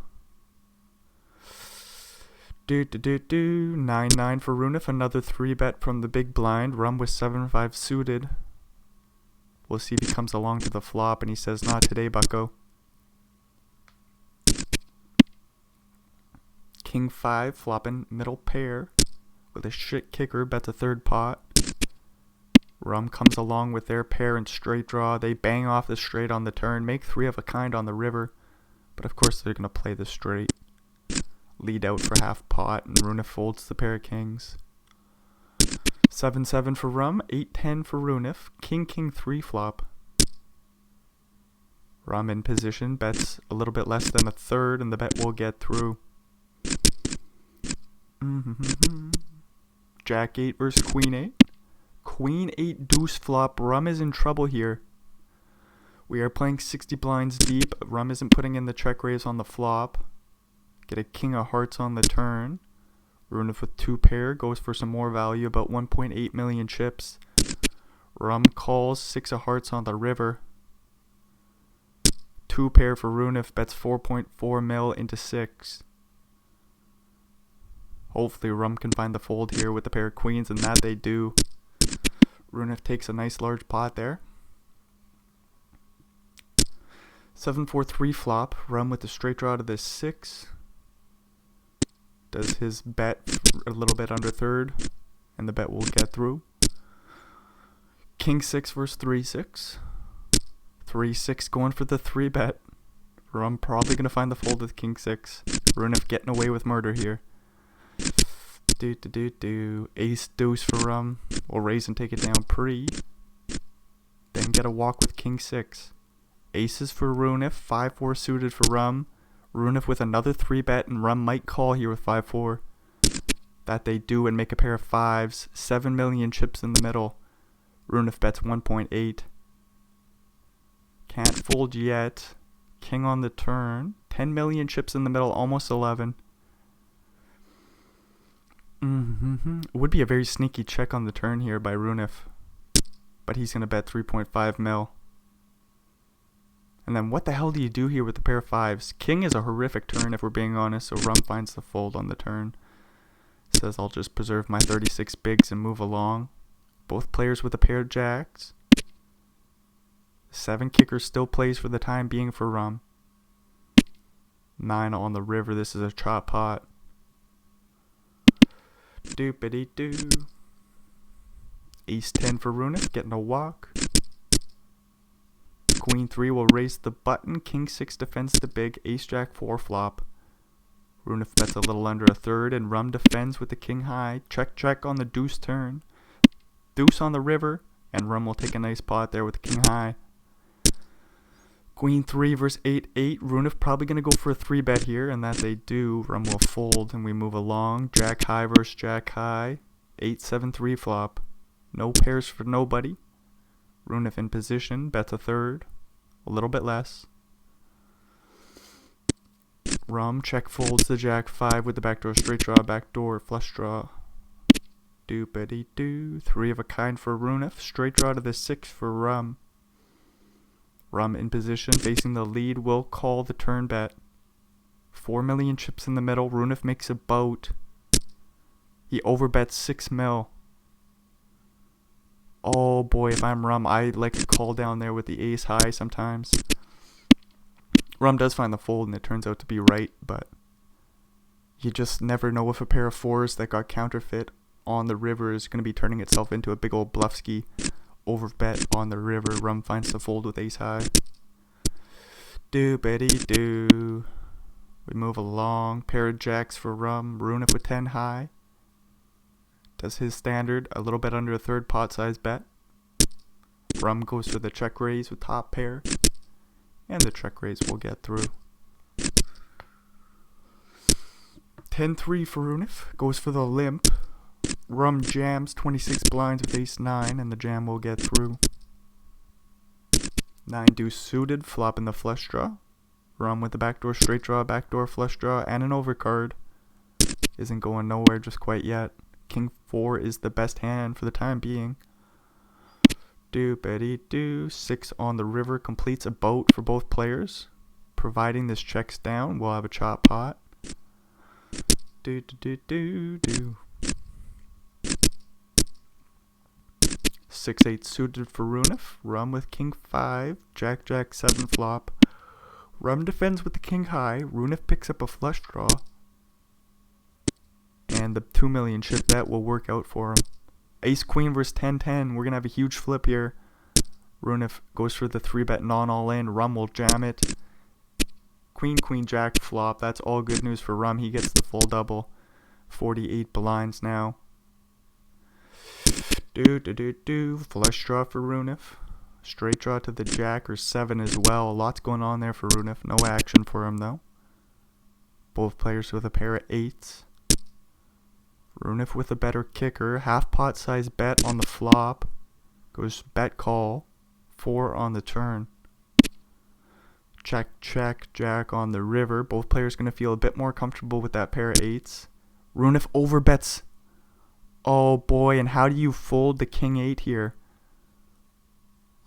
S1: 9-9 for Runif. Another 3 bet from the big blind. Rum with 7-5 suited. We'll see if he comes along to the flop and he says, "Not today, bucko." King 5 flopping middle pair with a shit kicker, bets a 3rd pot. Rum comes along with their pair and straight draw. They bang off the straight on the turn, make 3 of a kind on the river, but of course they're going to play the straight. Lead out for half pot and Runif folds the pair of kings. 7-7 for Rum, 8-10 for Runif. King 3 flop. Rum in position, bets a little bit less than a 1/3 and the bet will get through. Jack 8 versus Queen 8. Queen 8 deuce flop. Rum is in trouble here. We are playing 60 blinds deep. Rum isn't putting in the check raise on the flop. Get a king of hearts on the turn. Runef with 2 pair goes for some more value, about 1.8 million chips. Rum calls 6 of hearts on the river. 2 pair for Runef, bets 4.4 mil into 6. Hopefully Rum can find the fold here with the pair of queens, and that they do. Runef takes a nice large pot there. 7-4-3 flop. Rum with the straight draw to the 6. Does his bet a little bit under third, and the bet will get through. King 6 versus 3-6. 3-6 going for the 3 bet. Rum probably going to find the fold with King 6. Runef getting away with murder here. Ace deuce for Rum. We'll raise and take it down pre. Then get a walk with King 6. Aces for Runef. 5-4 suited for Rum. Runef with another 3 bet, and Rum might call here with 5-4. That they do, and make a pair of 5s. 7 million chips in the middle. Runef bets 1.8. Can't fold yet. King on the turn. 10 million chips in the middle, almost 11. It would be a very sneaky check on the turn here by Runef. But he's going to bet 3.5 mil. And then what the hell do you do here with the pair of 5s? King is a horrific turn if we're being honest, so Rum finds the fold on the turn. Says I'll just preserve my 36 bigs and move along. Both players with a pair of jacks. 7 kicker still plays for the time being for Rum. 9 on the river. This is a chop pot. Doopity doo. Ace 10 for Runef, getting a walk. Queen 3 will raise the button. King 6 defends the big. Ace Jack 4 flop. Runef bets a little under a third, and Rum defends with the king high. Check check on the deuce turn. Deuce on the river, and Rum will take a nice pot there with the king high. Queen 3 versus 8-8. Runef probably going to go for a 3 bet here, and that they do. Rum will fold, and we move along. Jack high versus jack high. 8-7-3 flop. No pairs for nobody. Runef in position, bets a third. A little bit less. Rum check folds the jack 5 with the backdoor straight draw, backdoor flush draw. Doopity doo. 3 of a kind for Runef. Straight draw to the 6 for Rum. Rum in position, facing the lead, will call the turn bet. 4 million chips in the middle. Runef makes a boat. He overbets 6 mil. Oh boy, if I'm Rum, I like to call down there with the ace high sometimes. Rum does find the fold, and it turns out to be right, but you just never know if a pair of 4s that got counterfeit on the river is going to be turning itself into a big old bluffski. Overbet on the river. Rum finds the fold with ace high. Doopity doo. We move along. Pair of jacks for Rum. Runef with 10 high. Does his standard, a little bit under a third pot size bet. Rum goes for the check raise with top pair. And the check raise will get through. 10-3 for Runef. Goes for the limp. Rum jams 26 blinds with ace 9, and the jam will get through. 9 deuce suited, flop in the flush draw. Rum with the backdoor straight draw, backdoor flush draw, and an overcard. Isn't going nowhere just quite yet. King 4 is the best hand for the time being. Doopity doo. 6 on the river completes a boat for both players. Providing this checks down, we'll have a chop pot. Do do do do do. 6-8 suited for Runef. Rum with king 5. Jack jack 7 flop. Rum defends with the king high. Runef picks up a flush draw. And the 2 million chip bet will work out for him. Ace queen versus 10-10. We're going to have a huge flip here. Runef goes for the 3 bet non all in. Rum will jam it. Queen queen jack flop. That's all good news for Rum. He gets the full double. 48 blinds now. Flush draw for Runef. Straight draw to the jack or 7 as well. Lots going on there for Runef. No action for him though. Both players with a pair of 8s. Runef with a better kicker. Half pot size bet on the flop. Goes bet call. 4 on the turn. Check check jack on the river. Both players going to feel a bit more comfortable with that pair of 8s. Runef overbets. Oh boy, and how do you fold the king 8 here?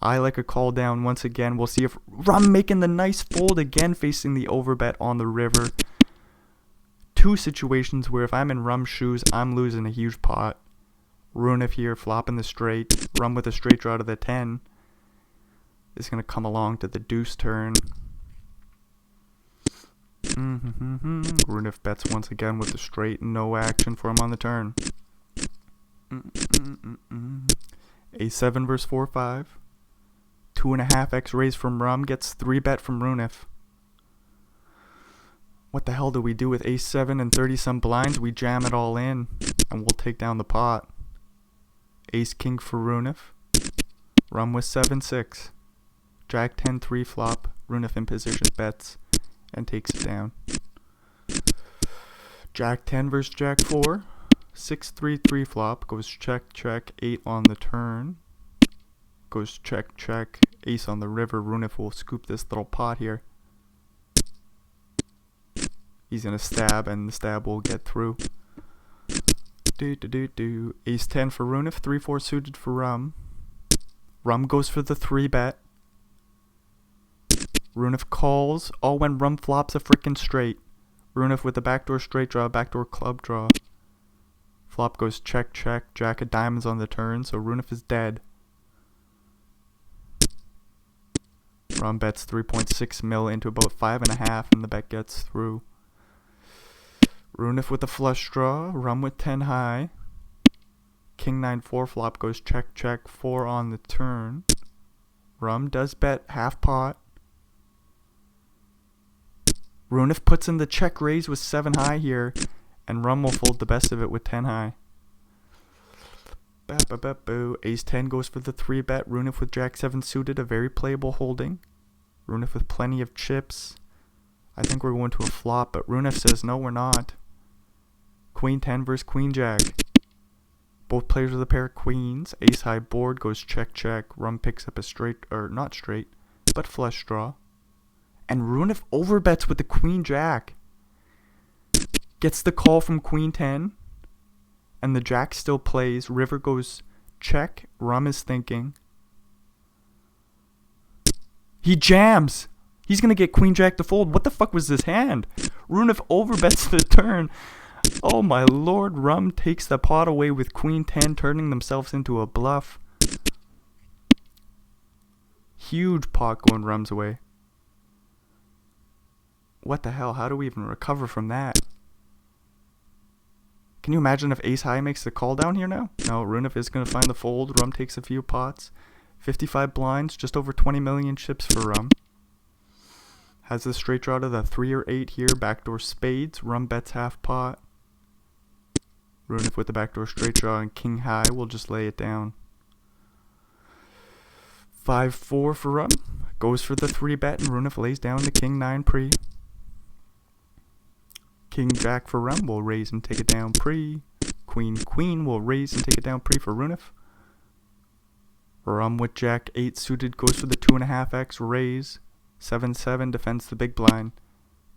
S1: I like a call down once again. We'll see if Rum making the nice fold again, facing the overbet on the river. Two situations where if I'm in Rum's shoes, I'm losing a huge pot. Runef here flopping the straight. Rum with a straight draw to the 10 is going to come along to the deuce turn. Runef bets once again with the straight. No action for him on the turn. A7 versus 4-5. 2.5x raise from Rum. Gets 3-bet from Runef. What the hell do we do with A7 and 30-some blinds? We jam it all in, and we'll take down the pot. Ace-King for Runef. Rum with 7-6. Jack 10 3 flop. Runef in position bets and takes it down. Jack 10 versus Jack 4. 6-3 3 flop. Goes check check. 8 on the turn. Goes check check. Ace on the river. Runef will scoop this little pot here. He's gonna stab, and the stab will get through. Ace 10 for Runef. 3-4 suited for Rum. Rum goes for the 3-bet. Runef calls. All when Rum flops a frickin' straight. Runef with the backdoor straight draw, backdoor club draw. Flop goes check check. Jack of diamonds on the turn, so Runef is dead. Rum bets 3.6 mil into about 5.5, and the bet gets through. Runef with a flush draw. Rum with 10 high. King 9 4 flop goes check check. 4 on the turn. Rum does bet half pot. Runef puts in the check raise with 7 high here, and Rum will fold the best of it with 10 high. Boo. Ace 10 goes for the 3-bet. Runef with Jack 7 suited, a very playable holding. Runef with plenty of chips. I think we're going to a flop, but Runef says no, we're not. Queen 10 versus Queen Jack. Both players with a pair of queens. Ace high board goes check check. Rum picks up a straight, or not straight, but flush draw. And Runef overbets with the Queen Jack. Gets the call from Queen 10. And the Jack still plays. River goes check. Rum is thinking. He jams. He's going to get Queen Jack to fold. What the fuck was this hand? Runef overbets the turn. Oh my lord. Rum takes the pot away with Queen 10, turning themselves into a bluff. Huge pot going Rum's way. What the hell? How do we even recover from that? Can you imagine if Ace High makes the call down here now? No, Runef is going to find the fold. Rum takes a few pots. 55 blinds, just over 20 million chips for Rum. Has the straight draw to the 3 or 8 here. Backdoor spades. Rum bets half pot. Runef with the backdoor straight draw and King High will just lay it down. 5-4 for Rum. Goes for the 3-bet, and Runef lays down the King 9 pre. King Jack for Rum will raise and take it down pre. Queen will raise and take it down pre for Runef. Rum with Jack 8 suited goes for the 2.5x raise. 7-7 defends the big blind.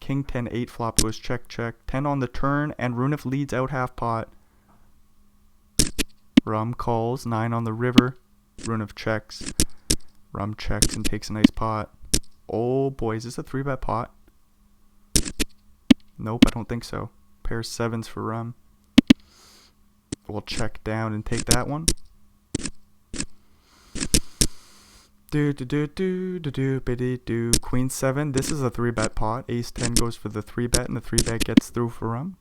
S1: King 10 8 flop goes check check. 10 on the turn, and Runef leads out half pot. Rum calls. 9 on the river. Runef checks. Rum checks and takes a nice pot. Oh boy, is this a 3-bet pot? Nope, I don't think so. Pair of 7s for Rum. We'll check down and take that one. Queen 7. This is a 3-bet pot. Ace 10 goes for the 3-bet, and the 3-bet gets through for Rum.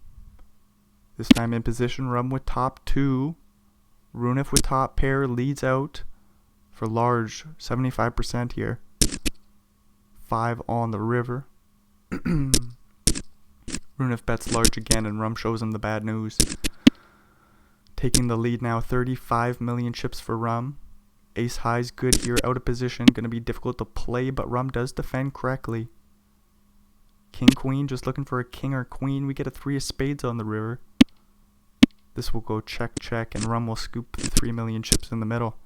S1: This time in position. Rum with top 2. Runef with top pair leads out for large 75% here. 5 on the river. Runef bets large again, and Rum shows him the bad news. Taking the lead now. 35 million chips for Rum. Ace High's good here, out of position. Going to be difficult to play, but Rum does defend correctly. King Queen, just looking for a king or queen. We get a 3 of spades on the river. This will go check check, and Rum will scoop the 3 million chips in the middle.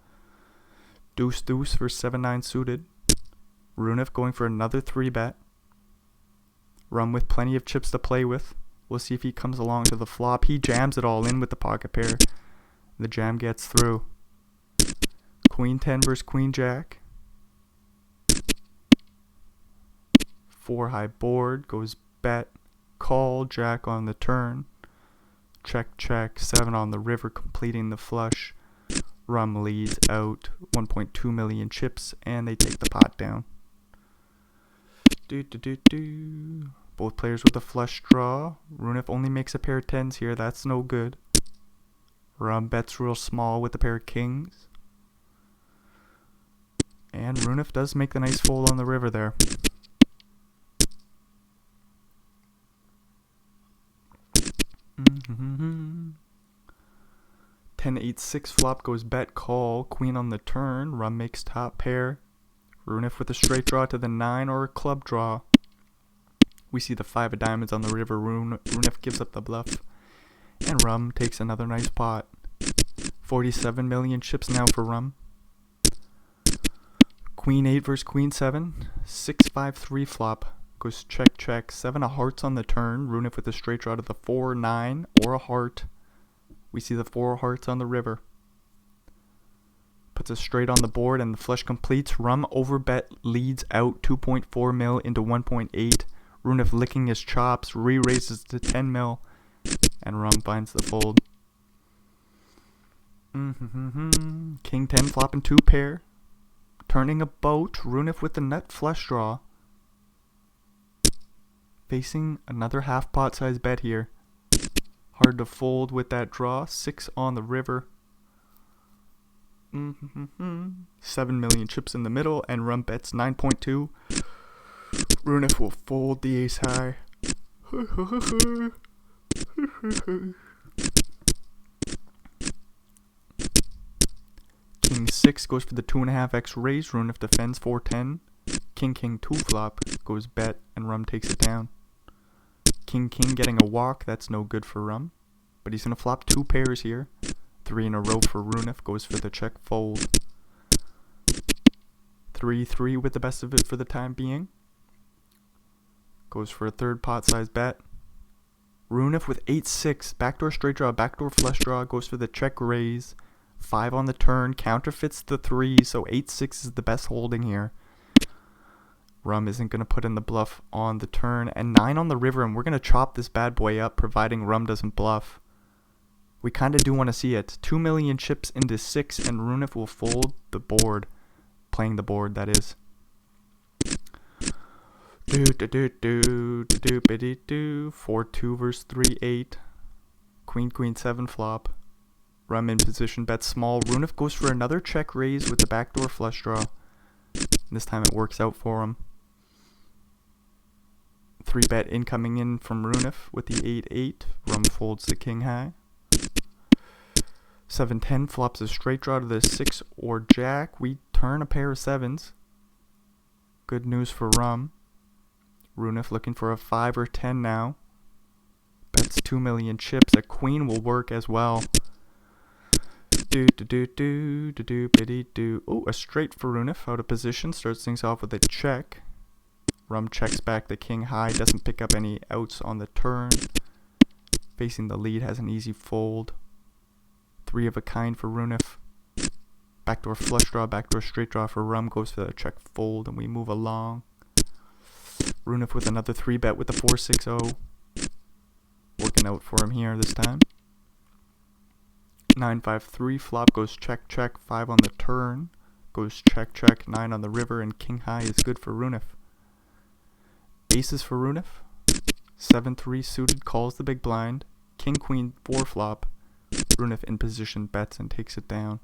S1: Deuce deuce for 7-9 suited. Runef going for another 3-bet. Rum with plenty of chips to play with. We'll see if he comes along to the flop. He jams it all in with the pocket pair. The jam gets through. Queen 10 versus Queen Jack. 4 high board, goes bet, call, Jack on the turn. Check, check, 7 on the river, completing the flush. Rum leads out 1.2 million chips, and they take the pot down. Both players with a flush draw. Runif only makes a pair of 10s here, that's no good. Rum bets real small with a pair of kings. And Runif does make the nice fold on the river there. Mm-hmm. 10-8-6 flop goes bet call. Queen on the turn. Rum makes top pair. Runif with a straight draw to the 9 or a club draw. We see the 5 of diamonds on the river. Runif gives up the bluff. And Rum takes another nice pot. 47 million chips now for Rum. Queen 8 versus Queen 7. 6-5-3 flop. Goes check, check. 7 of hearts on the turn. Runif with a straight draw to the 4, 9, or a heart. We see the 4 hearts on the river. Puts a straight on the board and the flush completes. Rum overbet leads out 2.4 mil into 1.8. Runif licking his chops, re-raises to 10 mil. And Rum finds the fold. King 10 flopping 2 pair. Turning a boat. Runif with the nut flush draw. Facing another half pot size bet here. Hard to fold with that draw. 6 on the river. 7 million chips in the middle, and Rum bets 9.2. Runif will fold the ace high. King 6 goes for the 2.5x raise. Runif defends 4-10. King 2 flop goes bet, and Rum takes it down. King getting a walk, that's no good for Rum. But he's going to flop 2 pairs here. 3 in a row for Runif, goes for the check fold. 3-3 with the best of it for the time being. Goes for a third pot size bet. Runif with 8-6, backdoor straight draw, backdoor flush draw, goes for the check raise. 5 on the turn, counterfeits the 3, so 8-6 is the best holding here. Rum isn't going to put in the bluff on the turn, and 9 on the river, and we're going to chop this bad boy up, providing Rum doesn't bluff. We kind of do want to see it. 2 million chips into 6, and Runif will fold the board. Playing the board, that is. 4-2 versus 3-8. Queen 7 flop. Rum in position, bets small. Runif goes for another check raise with the backdoor flush draw. This time it works out for him. 3 bet incoming in from Runif with the 8-8. Rum folds the king high. 7-10 flops a straight draw to the 6 or jack. We turn a pair of 7s. Good news for Rum. Runif looking for a 5 or 10 now. Bets 2 million chips. A queen will work as well. Oh, a straight for Runif, out of position, starts things off with a check. Rum checks back the king high, doesn't pick up any outs on the turn. Facing the lead, has an easy fold. 3 of a kind for Runif. Backdoor flush draw, backdoor straight draw for Rum, goes for the check fold, and we move along. Runif with another 3 bet with the 4-6-0. Working out for him here this time. 9-5-3 flop goes check, check, 5 on the turn. Goes check, check, 9 on the river, and king high is good for Runif. Aces for Runif. 7-3 suited, calls the big blind. King, queen, 4 flop. Runif in position, bets and takes it down.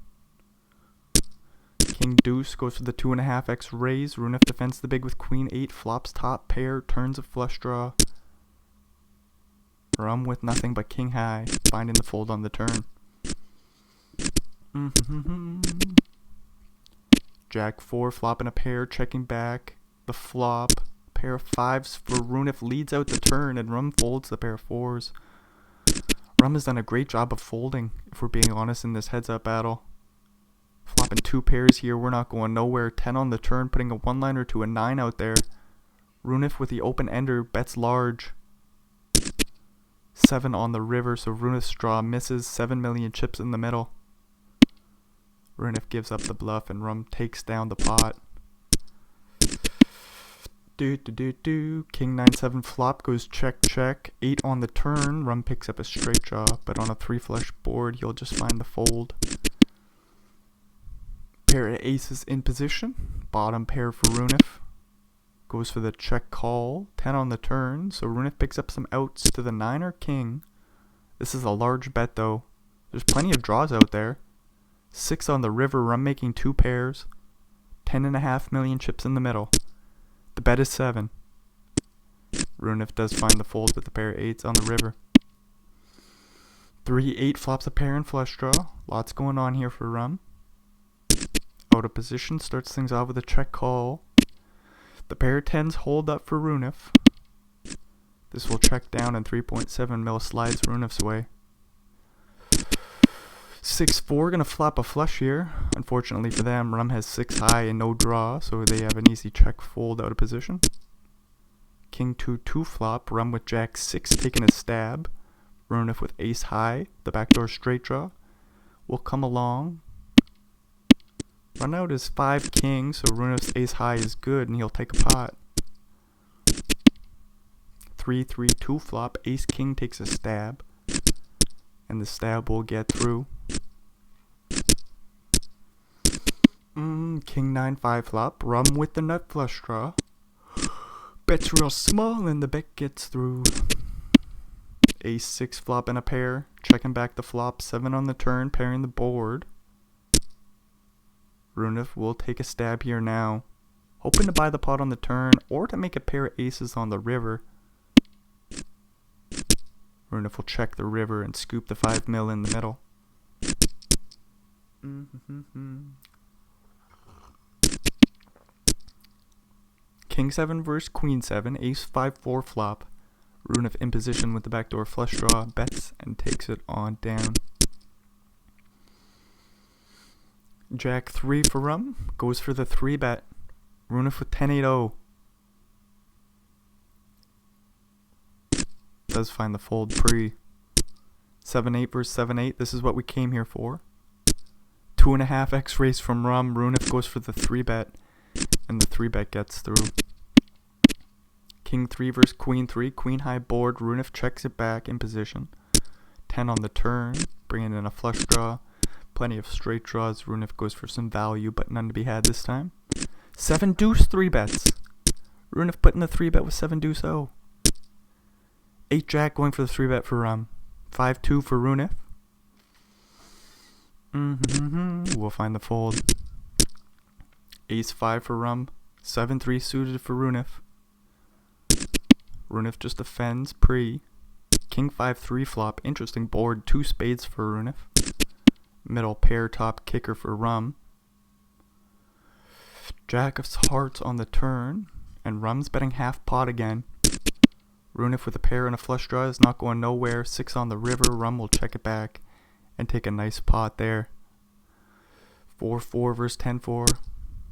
S1: King deuce goes for the 2.5x raise. Runif defends the big with queen 8, flops top pair, turns a flush draw. Rum with nothing but king high, finding the fold on the turn. Jack 4 flopping a pair, checking back the flop. Pair of 5s for Runif leads out the turn, and Rum folds the pair of 4s. Rum has done a great job of folding, if we're being honest, in this heads-up battle. Flopping 2 pairs here, we're not going nowhere. 10 on the turn, putting a 1-liner to a 9 out there. Runif with the open ender, bets large. 7 on the river, so Runef's draw misses. 7 million chips in the middle. Runef gives up the bluff and Rum takes down the pot. King 9-7 flop goes check check. 8 on the turn. Rum picks up a straight draw, but on a 3 flush board he'll just find the fold. Pair of aces in position. Bottom pair for Runef. Goes for the check call. 10 on the turn, so Runef picks up some outs to the 9 or king. This is a large bet though. There's plenty of draws out there. 6 on the river. Rum making 2 pairs. 10.5 million chips in the middle. The bet is 7. Runef does find the fold with a pair of 8s on the river. 3-8 flops a pair and flush draw. Lots going on here for Rum. Out of position, starts things off with a check call. The pair of 10s hold up for Runef. This will check down and 3.7 mil slides Runef's way. 6-4 gonna flop a flush here. Unfortunately for them, Rum has 6 high and no draw, so they have an easy check fold out of position. King 2-2 flop. Rum with Jack 6 taking a stab. Runef with ace high. The backdoor straight draw will come along. Run out is 5 king, so Runef's ace high is good and he'll take a pot. 3-3-2 flop. Ace king takes a stab, and the stab will get through. King 9-5 flop. Rum with the nut flush draw. Bet's real small and the bet gets through. Ace 6 flop and a pair. Checking back the flop. 7 on the turn, pairing the board. Runef will take a stab here now, hoping to buy the pot on the turn or to make a pair of aces on the river. Runef will check the river and scoop the 5 mil in the middle. King 7 versus Queen 7. Ace 5-4 flop. Runef in position with the backdoor flush draw. Bets and takes it on down. Jack 3 for Rum. Goes for the 3 bet. Runef with 10-8-0. Does find the fold pre. 7-8 versus 7-8. This is what we came here for. 2.5 X raise from Rum. Runef goes for the 3 bet, and the 3 bet gets through. King 3 versus Queen 3. Queen high board. Runef checks it back in position. 10 on the turn, bringing in a flush draw. Plenty of straight draws. Runef goes for some value, but none to be had this time. 7 deuce 3 bets. Runef putting the 3 bet with 7 deuce 0. 8 jack going for the 3 bet for Rum. 5-2 for Runef. We'll find the fold. Ace 5 for Rum. 7-3 suited for Runef. Runef just defends pre. King 5-3 flop. Interesting board. 2 spades for Runef. Middle pair top kicker for Rum. Jack of hearts on the turn, and Rum's betting half pot again. Runef with a pair and a flush draw is not going nowhere. 6 on the river. Rum will check it back and take a nice pot there. 4-4 versus 10-4.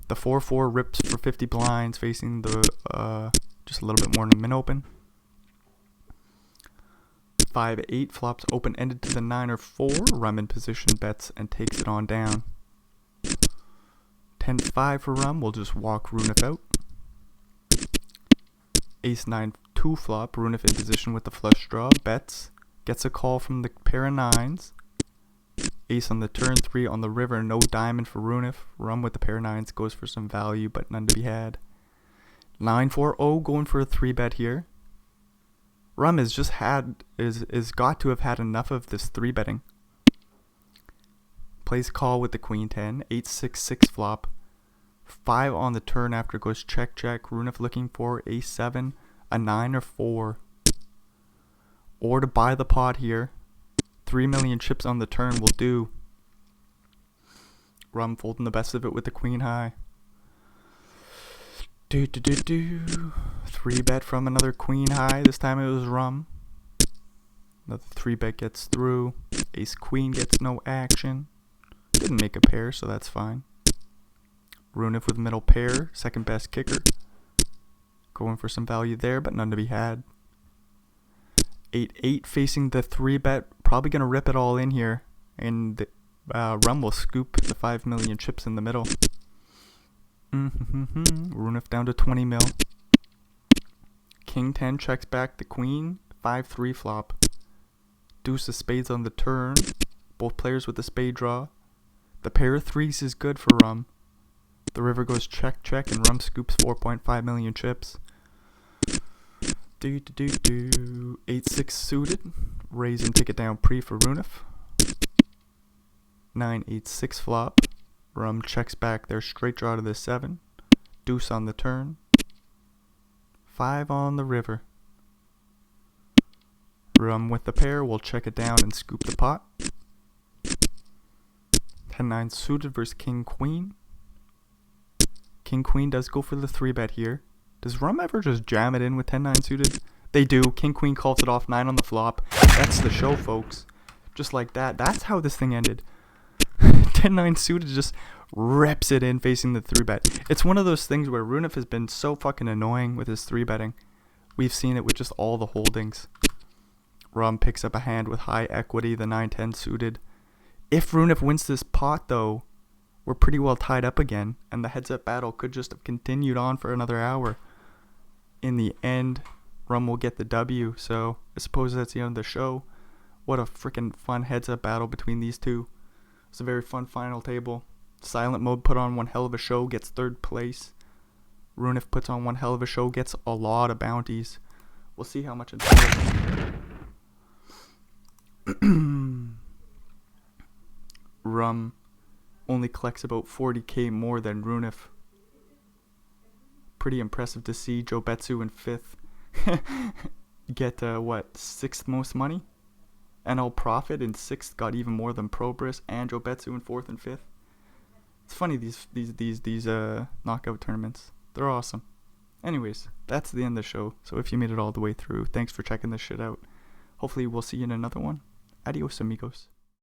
S1: The 4-4 rips for 50 blinds, facing the just a little bit more in the min open. 5-8 flops open ended to the 9 or 4. Rum in position bets and takes it on down. 10-5 for Rum. We'll just walk Runef out. Ace 9-2 flop. Runef in position with the flush draw. Bets. Gets a call from the pair of 9s. Ace on the turn. 3 on the river. No diamond for Runef. Rum with the pair of 9s goes for some value, but none to be had. 9-4-0 going for a 3 bet here. Rum has just is got to have had enough of this 3 betting. Plays call with the Queen 10. 8-6-6 flop. 5 on the turn after goes check check. Runef looking for ace 7, a 9 or 4. Or to buy the pot here. 3 million chips on the turn will do. Rum folding the best of it with the Queen high. 3 bet from another Queen high. This time it was Rum. Another 3 bet gets through. Ace Queen gets no action. Didn't make a pair, so that's fine. Runef with middle pair, second best kicker. Going for some value there, but none to be had. 8-8 facing the 3-bet. Probably going to rip it all in here. And the, Rum will scoop the 5 million chips in the middle. Runef down to 20 mil. King 10 checks back the queen. 5-3 flop. Deuce of spades on the turn. Both players with the spade draw. The pair of threes is good for Rum. The river goes check, check, and Rum scoops 4.5 million chips. 8-6 suited. Raise and take it down pre for Runef. 9-8-6 flop. Rum checks back their straight draw to the 7. Deuce on the turn. 5 on the river. Rum with the pair will check it down and scoop the pot. 10-9 suited versus King Queen. King Queen does go for the 3-bet here. Does Rum ever just jam it in with 10-9 suited? They do. King Queen calls it off 9 on the flop. That's the show, folks. Just like that. That's how this thing ended. 10-9 suited just rips it in facing the 3-bet. It's one of those things where Runef has been so fucking annoying with his 3-betting. We've seen it with just all the holdings. Rum picks up a hand with high equity, the 9-10 suited. If Runef wins this pot, though, we're pretty well tied up again, and the heads-up battle could just have continued on for another hour. In the end, Rum will get the W, so I suppose that's the end of the show. What a freaking fun heads-up battle between these two. It's a very fun final table. Silent Mode put on one hell of a show, gets 3rd place. Runef puts on one hell of a show, gets a lot of bounties. We'll see how much it's Rum only collects about 40k more than Runef. Pretty impressive to see. Jobetsu in 5th get 6th most money. NL Profit in 6th got even more than Probris and Jobetsu in 4th and 5th. It's funny, these knockout tournaments. They're awesome. Anyways, that's the end of the show. So if you made it all the way through, thanks for checking this shit out. Hopefully we'll see you in another one. Adios, amigos.